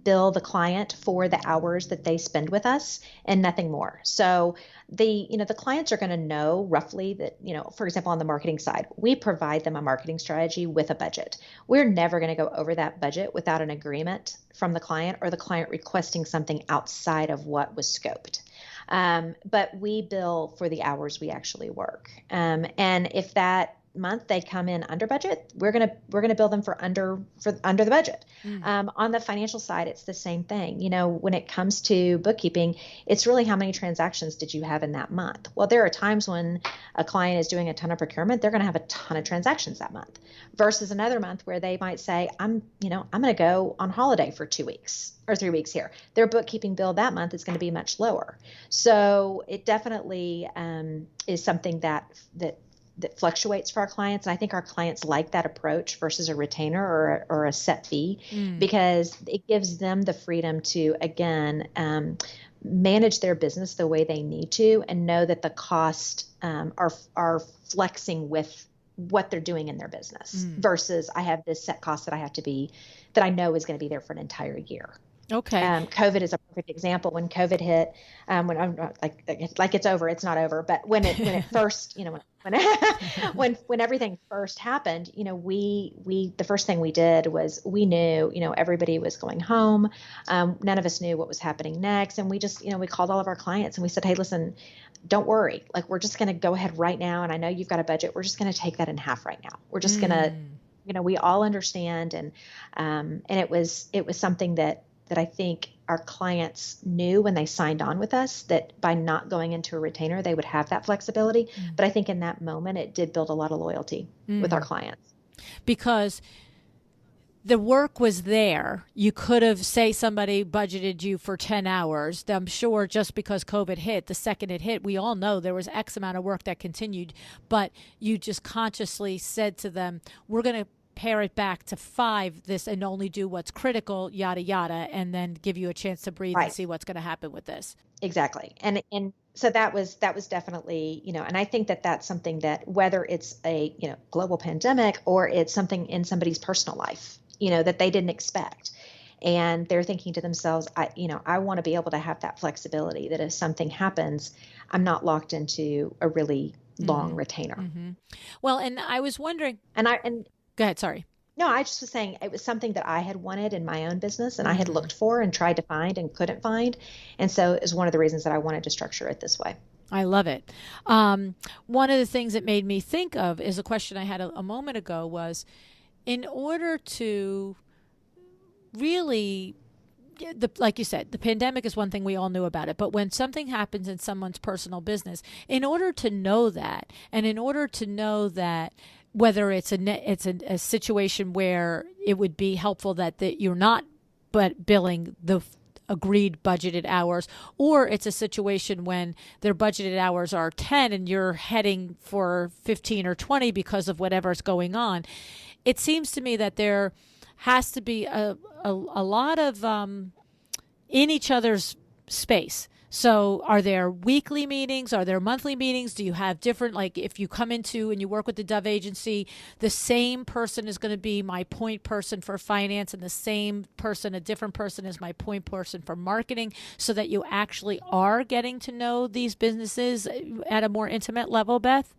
bill the client for the hours that they spend with us and nothing more. So the clients are going to know roughly that, for example, on the marketing side, we provide them a marketing strategy with a budget. We're never going to go over that budget without an agreement from the client or the client requesting something outside of what was scoped. But we bill for the hours we actually work. And if that month they come in under budget, we're gonna bill them for under the budget. On the financial side, it's the same thing. When it comes to bookkeeping, it's really how many transactions did you have in that month. Well, there are times when a client is doing a ton of procurement, they're going to have a ton of transactions that month, versus another month where they might say, I'm going to go on holiday for 2 weeks or 3 weeks here. Their bookkeeping bill that month is going to be much lower. So it definitely is something that fluctuates for our clients. And I think our clients like that approach versus a retainer or a set fee, because it gives them the freedom to, again, manage their business the way they need to and know that the costs are flexing with what they're doing in their business versus I have this set cost that I know is going to be there for an entire year. Okay. COVID is a perfect example. When COVID hit, when I'm like it's over, it's not over, but when it first, when everything first happened, the first thing we did was we knew, everybody was going home. None of us knew what was happening next. And we just, we called all of our clients and we said, hey, listen, don't worry. Like, we're just going to go ahead right now. And I know you've got a budget. We're just going to take that in half right now. We're just going to, we all understand. And it was something that I think our clients knew when they signed on with us, that by not going into a retainer, they would have that flexibility. But I think in that moment, it did build a lot of loyalty with our clients. Because the work was there. You could have, say somebody budgeted you for 10 hours. I'm sure just because COVID hit, the second it hit, we all know there was X amount of work that continued, but you just consciously said to them, we're going to pare it back to 5 this and only do what's critical, yada yada, and then give you a chance to breathe and see what's going to happen with this. Exactly. And so that was definitely, and I think that that's something that, whether it's a global pandemic or it's something in somebody's personal life, that they didn't expect, and they're thinking to themselves, I want to be able to have that flexibility, that if something happens, I'm not locked into a really long retainer. Well, and I was wondering, go ahead. Sorry. No, I just was saying it was something that I had wanted in my own business, and I had looked for and tried to find and couldn't find. And so it was one of the reasons that I wanted to structure it this way. I love it. One of the things that made me think of is a question I had a moment ago was, in order to really like you said, the pandemic is one thing, we all knew about it. But when something happens in someone's personal business, in order to know that, and in order to know that whether it's a situation where it would be helpful that you're not but billing the agreed budgeted hours, or it's a situation when their budgeted hours are 10 and you're heading for 15 or 20 because of whatever's going on. It seems to me that there has to be a lot of in each other's space. So are there weekly meetings? Are there monthly meetings? Do you have different, like if you come into and you work with the Dove agency, the same person is going to be my point person for finance, and the same person, a different person, is my point person for marketing, so that you actually are getting to know these businesses at a more intimate level, Beth?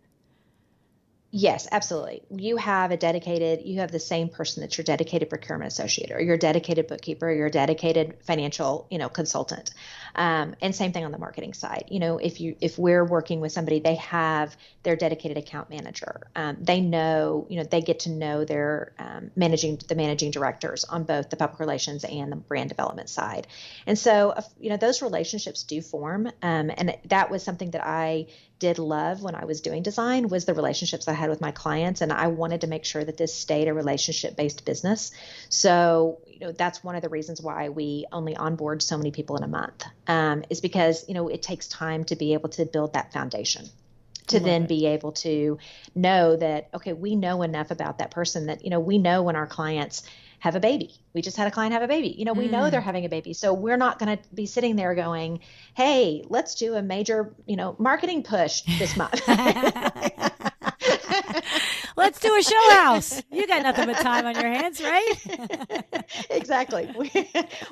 Yes, absolutely. You have the same person that's your dedicated procurement associate, or your dedicated bookkeeper, or your dedicated financial, consultant. And same thing on the marketing side. If we're working with somebody, they have their dedicated account manager. They know, they get to know their managing directors on both the public relations and the brand development side. And so, those relationships do form. And that was something that I did love when I was doing design, was the relationships I had with my clients. And I wanted to make sure that this stayed a relationship-based business. So, that's one of the reasons why we only onboard so many people in a month, is because, it takes time to be able to build that foundation, to then be able to know that, okay, we know enough about that person that, we know when our clients have a baby. We just had a client have a baby. We know they're having a baby. So we're not going to be sitting there going, hey, let's do a major, marketing push this month. Let's do a show house. You got nothing but time on your hands, right? Exactly.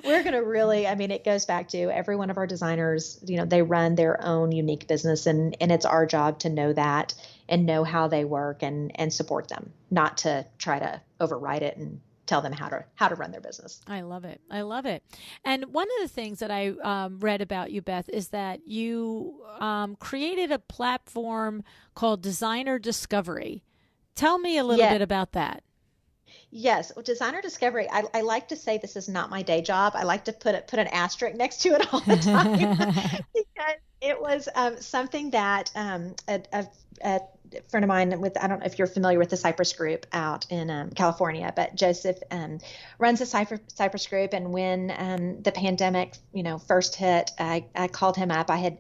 We're going to really, it goes back to every one of our designers, they run their own unique business, and it's our job to know that and know how they work and support them, not to try to override it and tell them how to run their business. I love it. I love it. And one of the things that I read about you, Beth, is that you created a platform called Designer Discovery. Tell me a little bit about that. Yes, well, Designer Discovery. I like to say this is not my day job. I like to put an asterisk next to it all the time because it was something that a friend of mine I don't know if you're familiar with the Cypress Group out in California, but Joseph runs a Cypress Group. And when the pandemic, first hit, I called him up. I had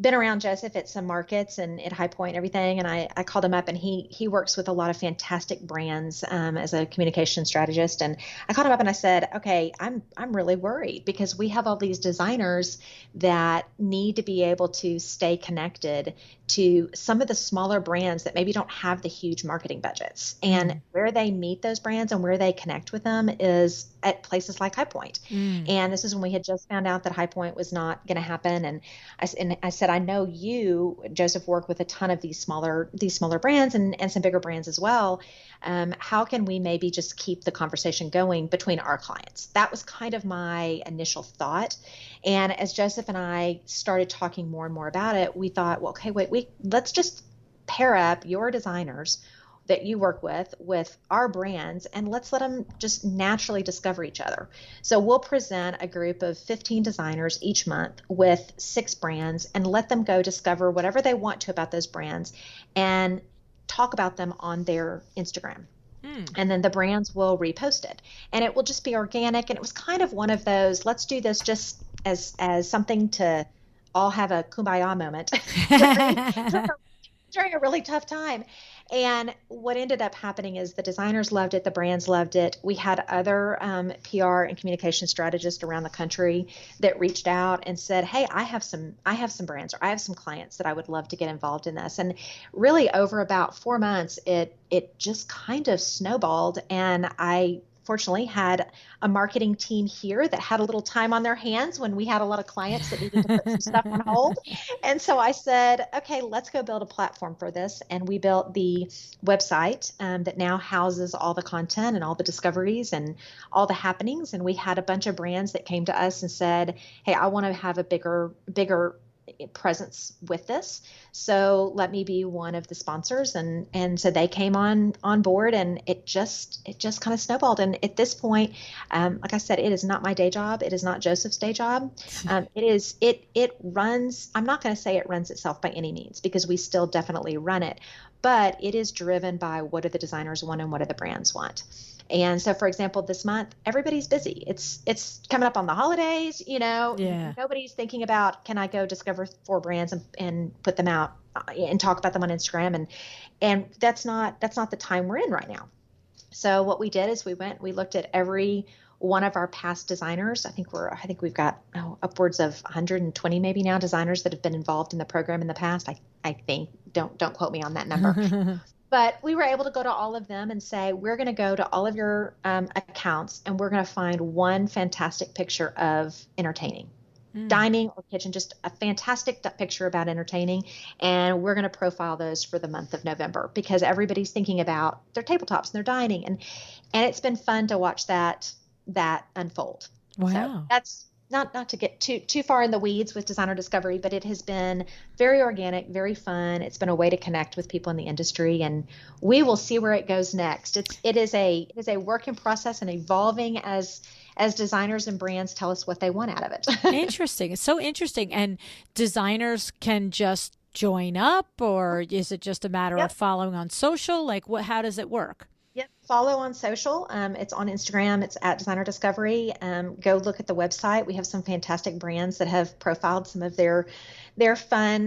been around Joseph at some markets and at High Point and everything. And I called him up, and he works with a lot of fantastic brands as a communication strategist. And I called him up and I said, okay, I'm really worried because we have all these designers that need to be able to stay connected to some of the smaller brands that maybe don't have the huge marketing budgets. And where they meet those brands and where they connect with them is at places like High Point. And this is when we had just found out that High Point was not going to happen. And I said, I know you, Joseph, work with a ton of these smaller brands and some bigger brands as well. How can we maybe just keep the conversation going between our clients? That was kind of my initial thought. And as Joseph and I started talking more and more about it, we thought, well, okay, let's just pair up your designers that you work with our brands, and let's let them just naturally discover each other. So we'll present a group of 15 designers each month with 6 brands and let them go discover whatever they want to about those brands and talk about them on their Instagram. And then the brands will repost it, and it will just be organic. And it was kind of one of those, let's do this just as something to all have a kumbaya moment during a really tough time. And what ended up happening is the designers loved it, the brands loved it. We had other PR and communication strategists around the country that reached out and said, "Hey, I have some brands, or I have some clients that I would love to get involved in this." And really, over about 4 months, it just kind of snowballed. And I fortunately had a marketing team here that had a little time on their hands when we had a lot of clients that needed to put some stuff on hold. And so I said, okay, let's go build a platform for this. And we built the website that now houses all the content and all the discoveries and all the happenings. And we had a bunch of brands that came to us and said, hey, I want to have a bigger presence with this. So let me be one of the sponsors. And so they came on board, and it just kind of snowballed. And at this point, like I said, it is not my day job. It is not Joseph's day job. It runs, I'm not going to say it runs itself by any means, because we still definitely run it, but it is driven by what do the designers want and what do the brands want. And so, for example, this month, everybody's busy. It's coming up on the holidays, nobody's thinking about, can I go discover 4 brands and put them out and talk about them on Instagram? And that's not the time we're in right now. So what we did is we looked at every one of our past designers. I think we've got upwards of 120 maybe now designers that have been involved in the program in the past. I think, don't quote me on that number. But we were able to go to all of them and say, we're going to go to all of your accounts, and we're going to find one fantastic picture of entertaining, dining or kitchen, just a fantastic picture about entertaining. And we're going to profile those for the month of November, because everybody's thinking about their tabletops and their dining. And it's been fun to watch that unfold. Wow. So that's not to get too far in the weeds with designer discovery, but it has been very organic, very fun. It's been a way to connect with people in the industry, and we will see where it goes next. It is a work in process and evolving as designers and brands tell us what they want out of it. Interesting. It's so interesting. And designers can just join up, or is it just a matter of following on social? Like, how does it work? Yep. Follow on social. It's on Instagram. It's at Designer Discovery. Go look at the website. We have some fantastic brands that have profiled some of their fun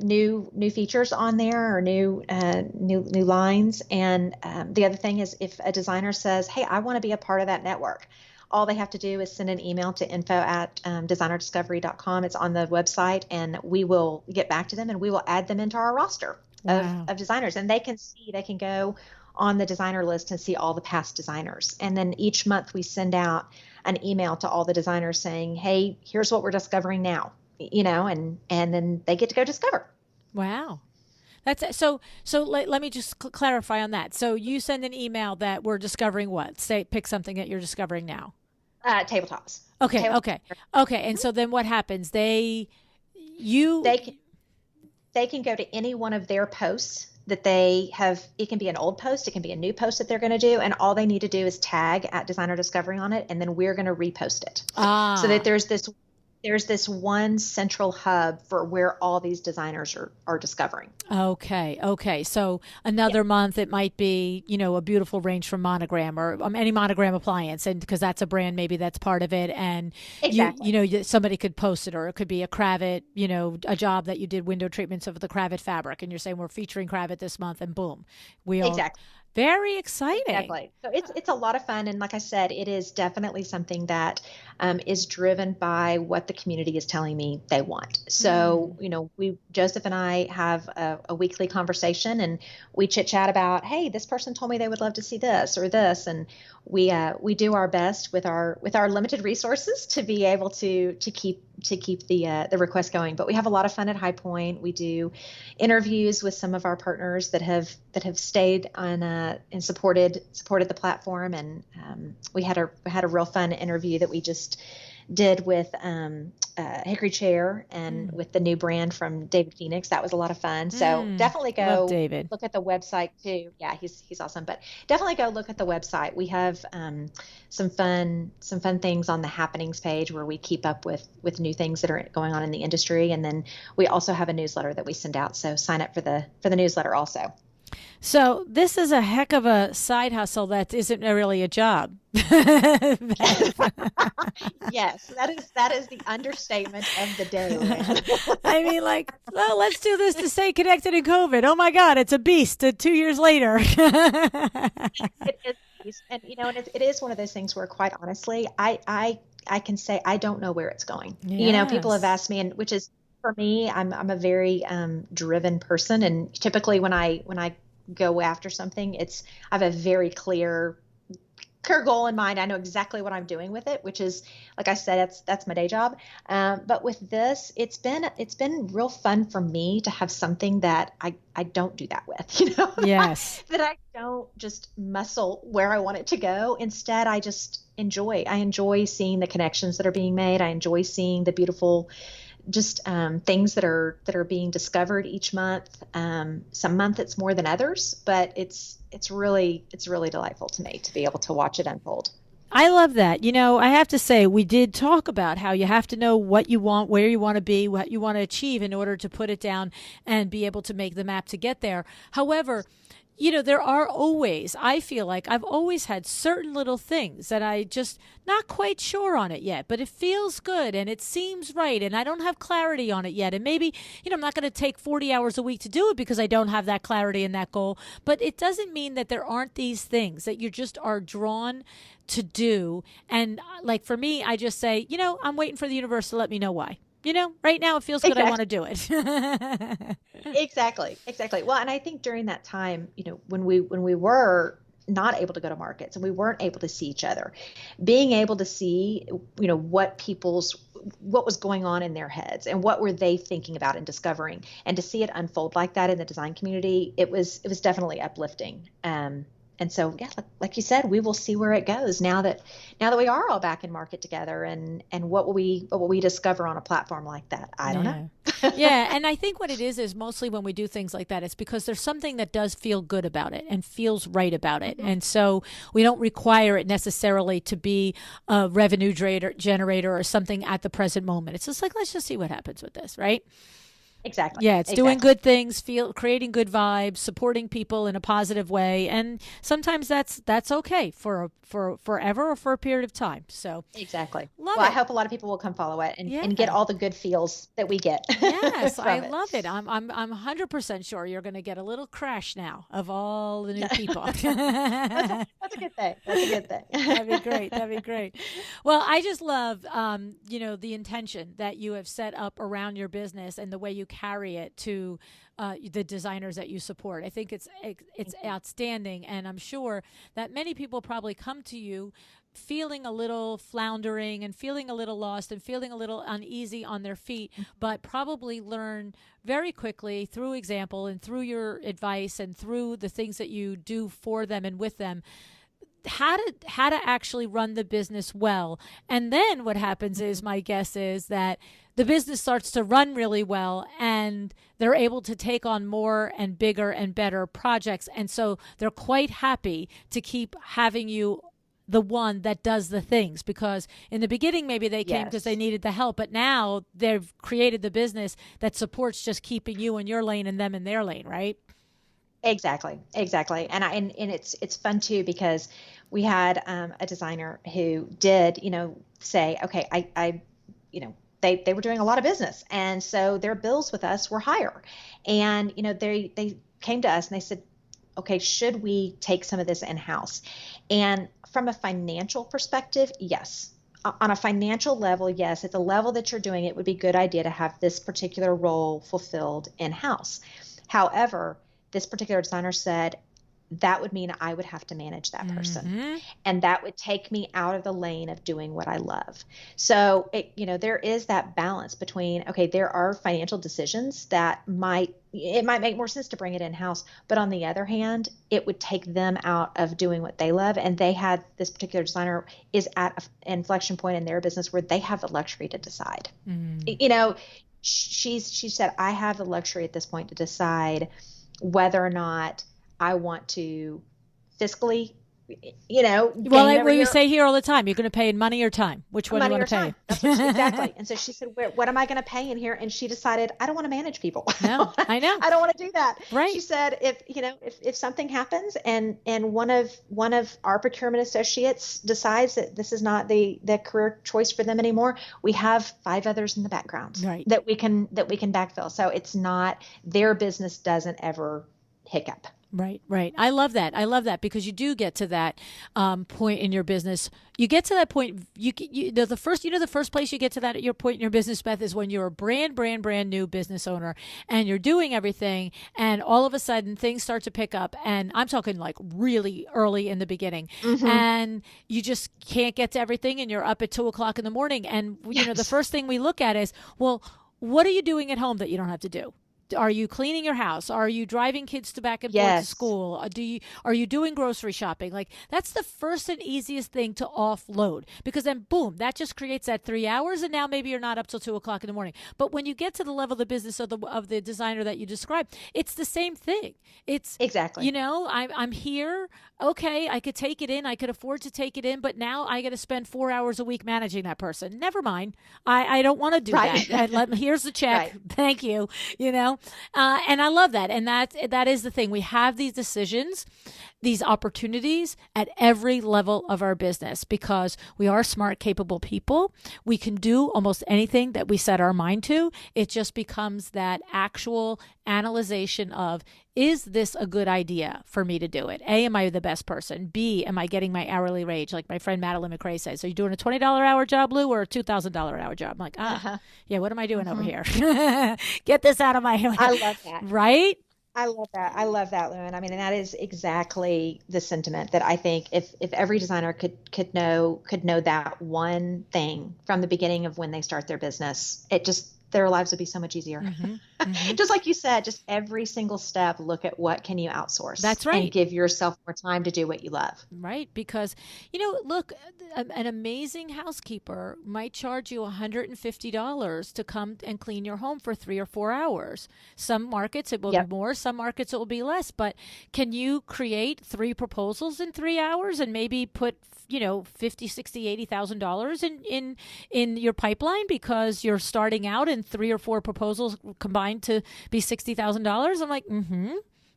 new features on there, or new lines. And the other thing is, if a designer says, "Hey, I want to be a part of that network," all they have to do is send an email to info@designerdiscovery.com. It's on the website, and we will get back to them, and we will add them into our roster of designers, and they can go on the designer list and see all the past designers. And then each month we send out an email to all the designers saying, "Hey, here's what we're discovering now," and then they get to go discover. Wow. That's so let me just clarify on that. So you send an email that we're discovering what? Say, pick something that you're discovering now. Tabletops. Okay. And so then what happens? They can go to any one of their posts that they have. It can be an old post, it can be a new post that they're going to do, and all they need to do is tag at Designer Discovery on it, and then we're going to repost it. So that there's this one central hub for where all these designers are discovering. Okay. So another month it might be, a beautiful range from Monogram, or any Monogram appliance, and because that's a brand maybe that's part of it, and exactly. somebody could post it, or it could be a Cravat, a job that you did window treatments of the Cravat fabric, and you're saying we're featuring Cravat this month, and boom, exactly. Very exciting. Exactly. So it's a lot of fun. And like I said, it is definitely something that is driven by what the community is telling me they want. So, Joseph and I have a weekly conversation, and we chit chat about, hey, this person told me they would love to see this or this. And we do our best with our limited resources to be able to keep the request going. But we have a lot of fun at High Point. We do interviews with some of our partners that have stayed on and supported the platform. And we had a real fun interview that we just did with Hickory Chair and with the new brand from David Phoenix. That was a lot of fun. So definitely go look at the website too. Yeah, he's awesome. But definitely go look at the website. We have some fun things on the happenings page where we keep up with new things that are going on in the industry. And then we also have a newsletter that we send out. So sign up for the newsletter also. So this is a heck of a side hustle that isn't really a job. Yes, that is the understatement of the day. I mean, let's do this to stay connected in COVID. Oh my God, it's a beast. 2 years later. It is, and it is one of those things where, quite honestly, I can say I don't know where it's going. Yes. People have asked me, and which is, for me, I'm a very driven person, and typically when I go after something, I have a very clear goal in mind. I know exactly what I'm doing with it, which is, like I said, that's my day job. But with this, it's been real fun for me to have something that I don't do that with, Yes. that I don't just muscle where I want it to go. Instead, I just enjoy. I enjoy seeing the connections that are being made. I enjoy seeing the beautiful just things that are being discovered each month. Some month it's more than others, but it's really delightful to me to be able to watch it unfold. I love that. I have to say, we did talk about how you have to know what you want, where you want to be, what you want to achieve in order to put it down and be able to make the map to get there. However, there are always, I feel like I've always had certain little things that I just not quite sure on it yet, but it feels good and it seems right. And I don't have clarity on it yet. And maybe, I'm not going to take 40 hours a week to do it because I don't have that clarity and that goal. But it doesn't mean that there aren't these things that you just are drawn to do. And like for me, I just say, I'm waiting for the universe to let me know why. Right now it feels good. I want to do it. Exactly. Well, and I think during that time, when we were not able to go to markets and we weren't able to see each other, being able to see, what was going on in their heads and what were they thinking about and discovering, and to see it unfold like that in the design community, it was definitely uplifting. And so, yeah, like you said, we will see where it goes now that we are all back in market together, and what will we discover on a platform like that? I don't know. Yeah, and I think what it is mostly when we do things like that, it's because there's something that does feel good about it and feels right about it. Mm-hmm. And so we don't require it necessarily to be a revenue generator or something at the present moment. It's just like, let's just see what happens with this, right? Exactly. Yeah, it's doing good things, creating good vibes, supporting people in a positive way, and sometimes that's okay for forever or for a period of time. So exactly. Love it. I hope a lot of people will come follow it and get all the good feels that we get. Yes, I love it. I'm 100% sure you're going to get a little crash now of all the new people. That's a good thing. That'd be great. Well, I just love the intention that you have set up around your business and the way you carry it to the designers that you support. I think it's outstanding, and I'm sure that many people probably come to you feeling a little floundering and feeling a little lost and feeling a little uneasy on their feet, but probably learn very quickly through example and through your advice and through the things that you do for them and with them how to actually run the business well. And then what happens is, my guess is that the business starts to run really well and they're able to take on more and bigger and better projects. And so they're quite happy to keep having you the one that does the things, because in the beginning maybe they came because they needed the help, but now they've created the business that supports just keeping you in your lane and them in their lane, right? Exactly. And it's fun too, because we had a designer who did, say, okay, I they were doing a lot of business, and so their bills with us were higher, and they came to us and they said, okay, should we take some of this in-house? And from a financial perspective, yes. On a financial level, yes. At the level that you're doing, it would be a good idea to have this particular role fulfilled in-house. However, this particular designer said that would mean I would have to manage that person. Mm-hmm. And that would take me out of the lane of doing what I love. So, there is that balance between, okay, there are financial decisions that might make more sense to bring it in-house, but on the other hand, it would take them out of doing what they love. And this particular designer is at an inflection point in their business where they have the luxury to decide. Mm. She said, I have the luxury at this point to decide whether or not I want to fiscally, well, you say here all the time, you're going to pay in money or time. Which one do you want to pay? That's exactly. And so she said, what am I going to pay in here? And she decided, I don't want to manage people. No, I know. I don't want to do that. Right. She said, if something happens and one of our procurement associates decides that this is not the career choice for them anymore, we have 5 others in the background that we can backfill. So it's not, their business doesn't ever hiccup. Right. I love that because you do get to that point in your business. You get to that point. The first place you get to that at your point in your business, Beth, is when you're a brand new business owner and you're doing everything, and all of a sudden things start to pick up. And I'm talking like really early in the beginning, and you just can't get to everything, and you're up at 2:00 in the morning. And the first thing we look at is, well, what are you doing at home that you don't have to do? Are you cleaning your house? Are you driving kids to back and forth to Yes. school? Are you doing grocery shopping? Like that's the first and easiest thing to offload, because then boom, that just creates that 3 hours, and now maybe you're not up till 2 o'clock in the morning. But when you get to the level of the business of the designer that you described, it's the same thing. It's Exactly. I'm here. Okay, I could take it in. I could afford to take it in, but now I got to spend 4 hours a week managing that person. Never mind. I don't want to do Right. that. Here's the check. Right. Thank you. And I love that. And that is the thing. We have these decisions, these opportunities at every level of our business because we are smart, capable people. We can do almost anything that we set our mind to. It just becomes that actual analyzation of, is this a good idea for me to do it? A, am I the best person? B, am I getting my hourly wage? Like my friend Madeline McRae says, are you doing a $20 hour job, Lou, or a $2,000 hour job? I'm like, yeah, what am I doing over here? Get this out of my head. I love that. Right? I love that. I love that, LuAnn. I mean, and that is exactly the sentiment that I think if every designer could know that one thing from the beginning of when they start their business, it just their lives would be so much easier. Just like you said, just every single step, look at what can you outsource. That's right. And give yourself more time to do what you love. Right. Because, look, an amazing housekeeper might charge you $150 to come and clean your home for 3 or 4 hours. Some markets it will be more, some markets it will be less. But can you create 3 proposals in 3 hours and maybe put, $50, $60, $80,000 in your pipeline because you're starting out and 3 or 4 proposals combined to be $60,000? I'm like,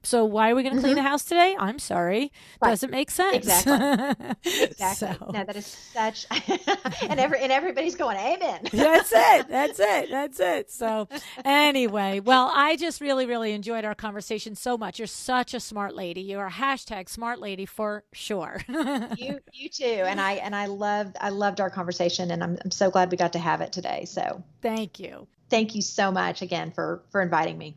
So why are we going to clean the house today? I'm sorry. Right. Doesn't make sense. Exactly. Exactly. So. No, that is such, and everybody's going, amen. That's it. That's it. So anyway, well, I just really, really enjoyed our conversation so much. You're such a smart lady. You're a hashtag smart lady for sure. You too. And I loved our conversation, and I'm so glad we got to have it today. So thank you. Thank you so much again for inviting me.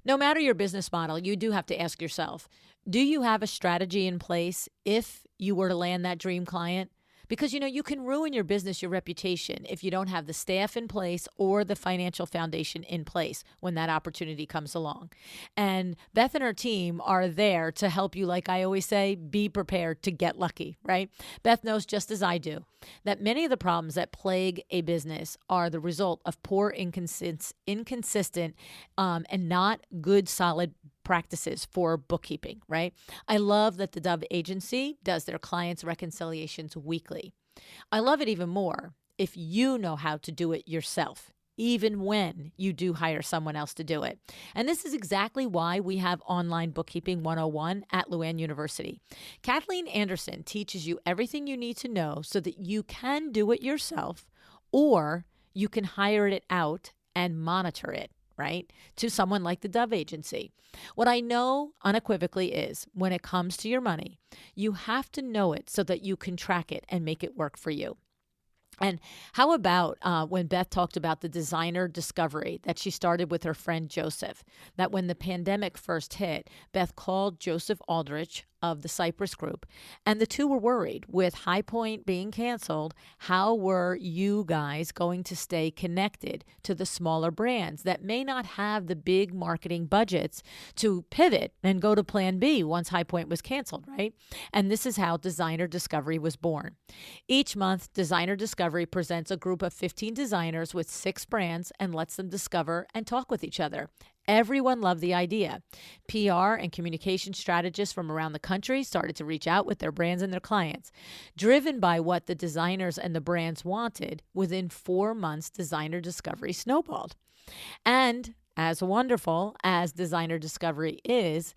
No matter your business model, you do have to ask yourself, do you have a strategy in place if you were to land that dream client? Because, you can ruin your business, your reputation, if you don't have the staff in place or the financial foundation in place when that opportunity comes along. And Beth and her team are there to help you, like I always say, be prepared to get lucky, right? Beth knows just as I do that many of the problems that plague a business are the result of poor, inconsistent, and not good, solid practices for bookkeeping, right? I love that the Dove agency does their clients' reconciliations weekly. I love it even more if you know how to do it yourself, even when you do hire someone else to do it. And this is exactly why we have Online Bookkeeping 101 at LuAnn University. Kathleen Anderson teaches you everything you need to know so that you can do it yourself, or you can hire it out and monitor it, right, to someone like the Dove agency. What I know unequivocally is when it comes to your money, you have to know it so that you can track it and make it work for you. And how about when Beth talked about the designer discovery that she started with her friend Joseph, that when the pandemic first hit, Beth called Joseph Aldrich of the Cypress Group, and the two were worried with High Point being canceled. How were you guys going to stay connected to the smaller brands that may not have the big marketing budgets to pivot and go to plan B once High Point was canceled, right? And this is how Designer Discovery was born. Each month, Designer Discovery presents a group of 15 designers with 6 brands and lets them discover and talk with each other. Everyone loved the idea. PR and communication strategists from around the country started to reach out with their brands and their clients. Driven by what the designers and the brands wanted, within 4 months, Designer Discovery snowballed. And as wonderful as Designer Discovery is,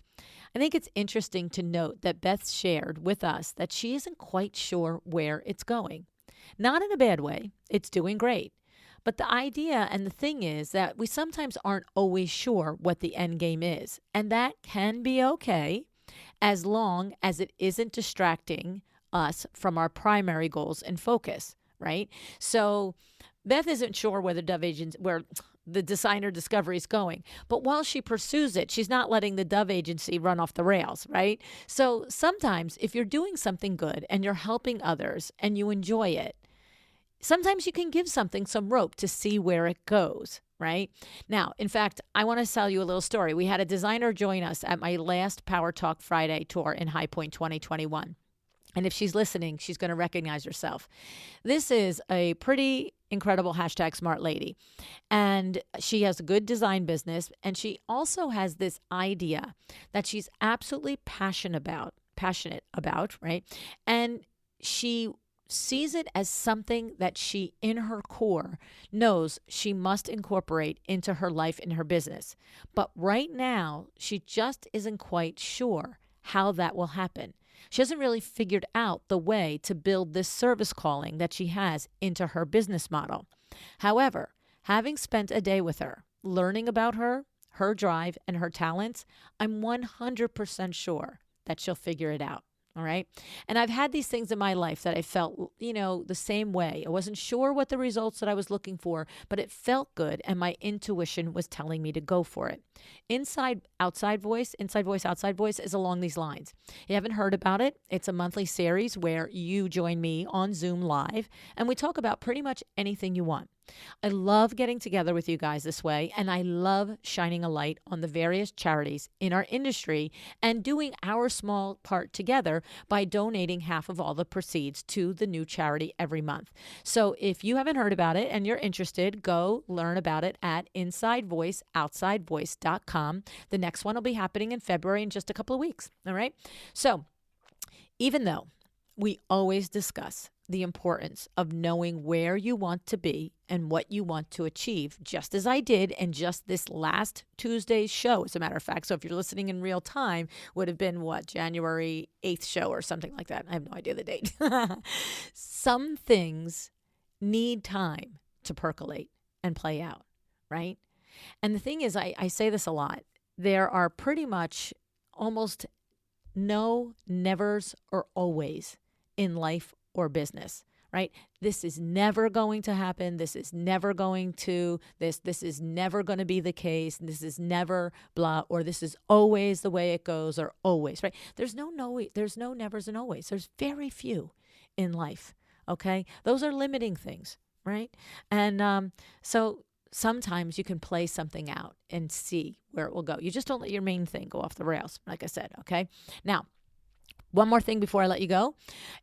I think it's interesting to note that Beth shared with us that she isn't quite sure where it's going. Not in a bad way. It's doing great. But the idea and the thing is that we sometimes aren't always sure what the end game is. And that can be okay as long as it isn't distracting us from our primary goals and focus, right? So Beth isn't sure whether the designer discovery is going. But while she pursues it, she's not letting the Dove agency run off the rails, right? So sometimes if you're doing something good and you're helping others and you enjoy it, sometimes you can give something some rope to see where it goes, right? Now, in fact, I want to tell you a little story. We had a designer join us at my last Power Talk Friday tour in High Point 2021. And if she's listening, she's going to recognize herself. This is a pretty incredible #smart lady. And she has a good design business. And she also has this idea that she's absolutely passionate about, right? And she sees it as something that she, in her core, knows she must incorporate into her life and her business. But right now, she just isn't quite sure how that will happen. She hasn't really figured out the way to build this service calling that she has into her business model. However, having spent a day with her, learning about her drive, and her talents, I'm 100% sure that she'll figure it out. All right. And I've had these things in my life that I felt, the same way. I wasn't sure what the results that I was looking for, but it felt good. And my intuition was telling me to go for it. Inside voice, outside voice is along these lines. You haven't heard about it? It's a monthly series where you join me on Zoom live and we talk about pretty much anything you want. I love getting together with you guys this way, and I love shining a light on the various charities in our industry and doing our small part together by donating half of all the proceeds to the new charity every month. So if you haven't heard about it and you're interested, go learn about it at InsideVoiceOutsideVoice.com. The next one will be happening in February in just a couple of weeks. All right. So even though we always discuss the importance of knowing where you want to be and what you want to achieve, just as I did in just this last Tuesday's show, as a matter of fact. So if you're listening in real time, would have been January 8th show or something like that. I have no idea the date. Some things need time to percolate and play out, right? And the thing is, I say this a lot. There are pretty much almost no nevers or always in life or business, right? This is never going to happen. This is never going to, this is never going to be the case. This is never blah, or this is always the way it goes, or always, right? There's no nevers and always. There's very few in life, okay? Those are limiting things, right? And so sometimes you can play something out and see where it will go. You just don't let your main thing go off the rails, like I said, okay? Now, one more thing before I let you go.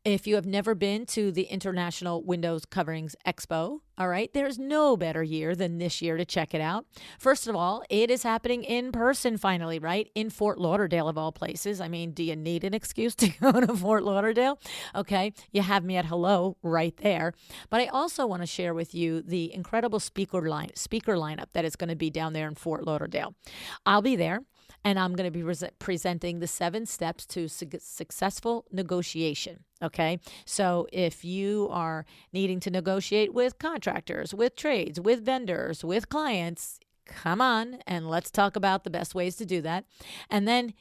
If you have never been to the International Windows Coverings Expo, all right, there's no better year than this year to check it out. First of all, it is happening in person finally, right? In Fort Lauderdale, of all places. I mean, do you need an excuse to go to Fort Lauderdale? Okay, you have me at hello right there. But I also want to share with you the incredible speaker lineup that is going to be down there in Fort Lauderdale. I'll be there. And I'm going to be presenting the 7 steps to successful negotiation. Okay. So if you are needing to negotiate with contractors, with trades, with vendors, with clients, come on and let's talk about the best ways to do that. And then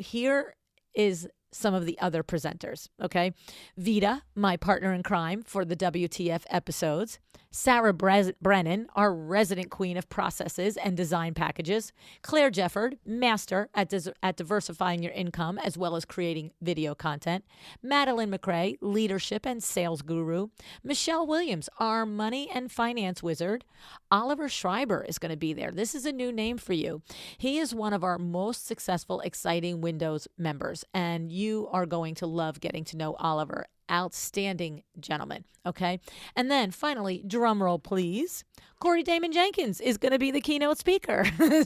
here is some of the other presenters. Okay. Vita, my partner in crime for the WTF episodes. Sarah Brennan, our resident queen of processes and design packages. Claire Jefford, master at diversifying your income as well as creating video content. Madeline McRae, leadership and sales guru. Michelle Williams, our money and finance wizard. Oliver Schreiber is going to be there. This is a new name for you. He is one of our most successful, exciting Windows members, and you are going to love getting to know Oliver. Outstanding gentleman. Okay. And then finally, drum roll, please. Corey Damon Jenkins is going to be the keynote speaker.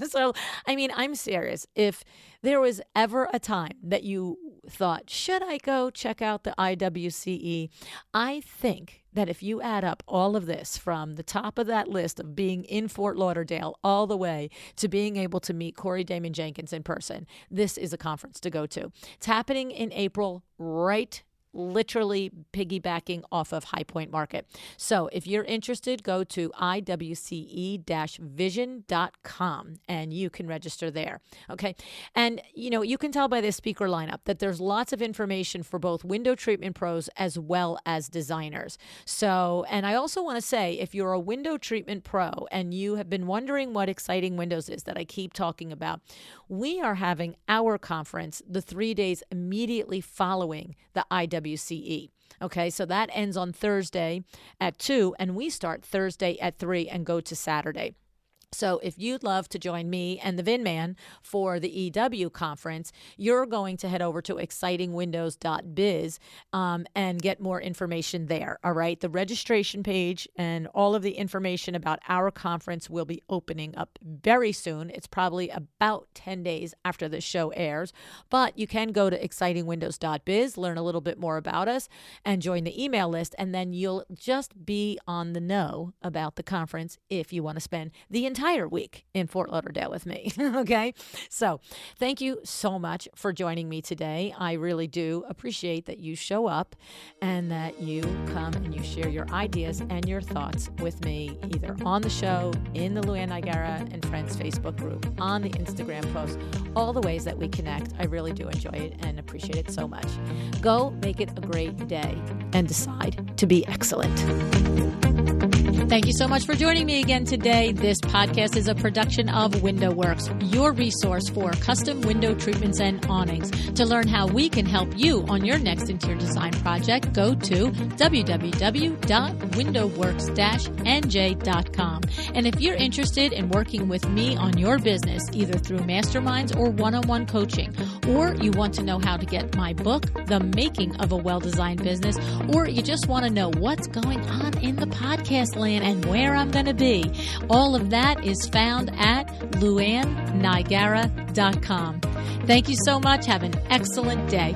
So, I mean, I'm serious. If there was ever a time that you thought, should I go check out the IWCE? I think that if you add up all of this from the top of that list of being in Fort Lauderdale all the way to being able to meet Corey Damon Jenkins in person, this is a conference to go to. It's happening in April, right literally piggybacking off of High Point Market. So if you're interested, go to iwce-vision.com and you can register there. Okay. And, you can tell by this speaker lineup that there's lots of information for both window treatment pros as well as designers. So, and I also want to say, if you're a window treatment pro and you have been wondering what Exciting Windows is that I keep talking about, we are having our conference the 3 days immediately following the IWCE. Okay, so that ends on Thursday at 2, and we start Thursday at 3 and go to Saturday. So if you'd love to join me and the Vin Man for the EW conference, you're going to head over to excitingwindows.biz and get more information there. All right. The registration page and all of the information about our conference will be opening up very soon. It's probably about 10 days after the show airs, but you can go to excitingwindows.biz, learn a little bit more about us, and join the email list. And then you'll just be on the know about the conference if you want to spend the entire week in Fort Lauderdale with me. Okay. So thank you so much for joining me today. I really do appreciate that you show up and that you come and you share your ideas and your thoughts with me, either on the show, in the LuAnn Niagara and Friends Facebook group, on the Instagram post, all the ways that we connect. I really do enjoy it and appreciate it so much. Go make it a great day and decide to be excellent. Thank you so much for joining me again today. This podcast is a production of WindowWorks, your resource for custom window treatments and awnings. To learn how we can help you on your next interior design project, go to www.windowworks-nj.com. And if you're interested in working with me on your business, either through masterminds or one-on-one coaching, or you want to know how to get my book, The Making of a Well-Designed Business, or you just want to know what's going on in the podcast land and where I'm going to be, all of that is found at LuAnnNiagara.com. Thank you so much. Have an excellent day.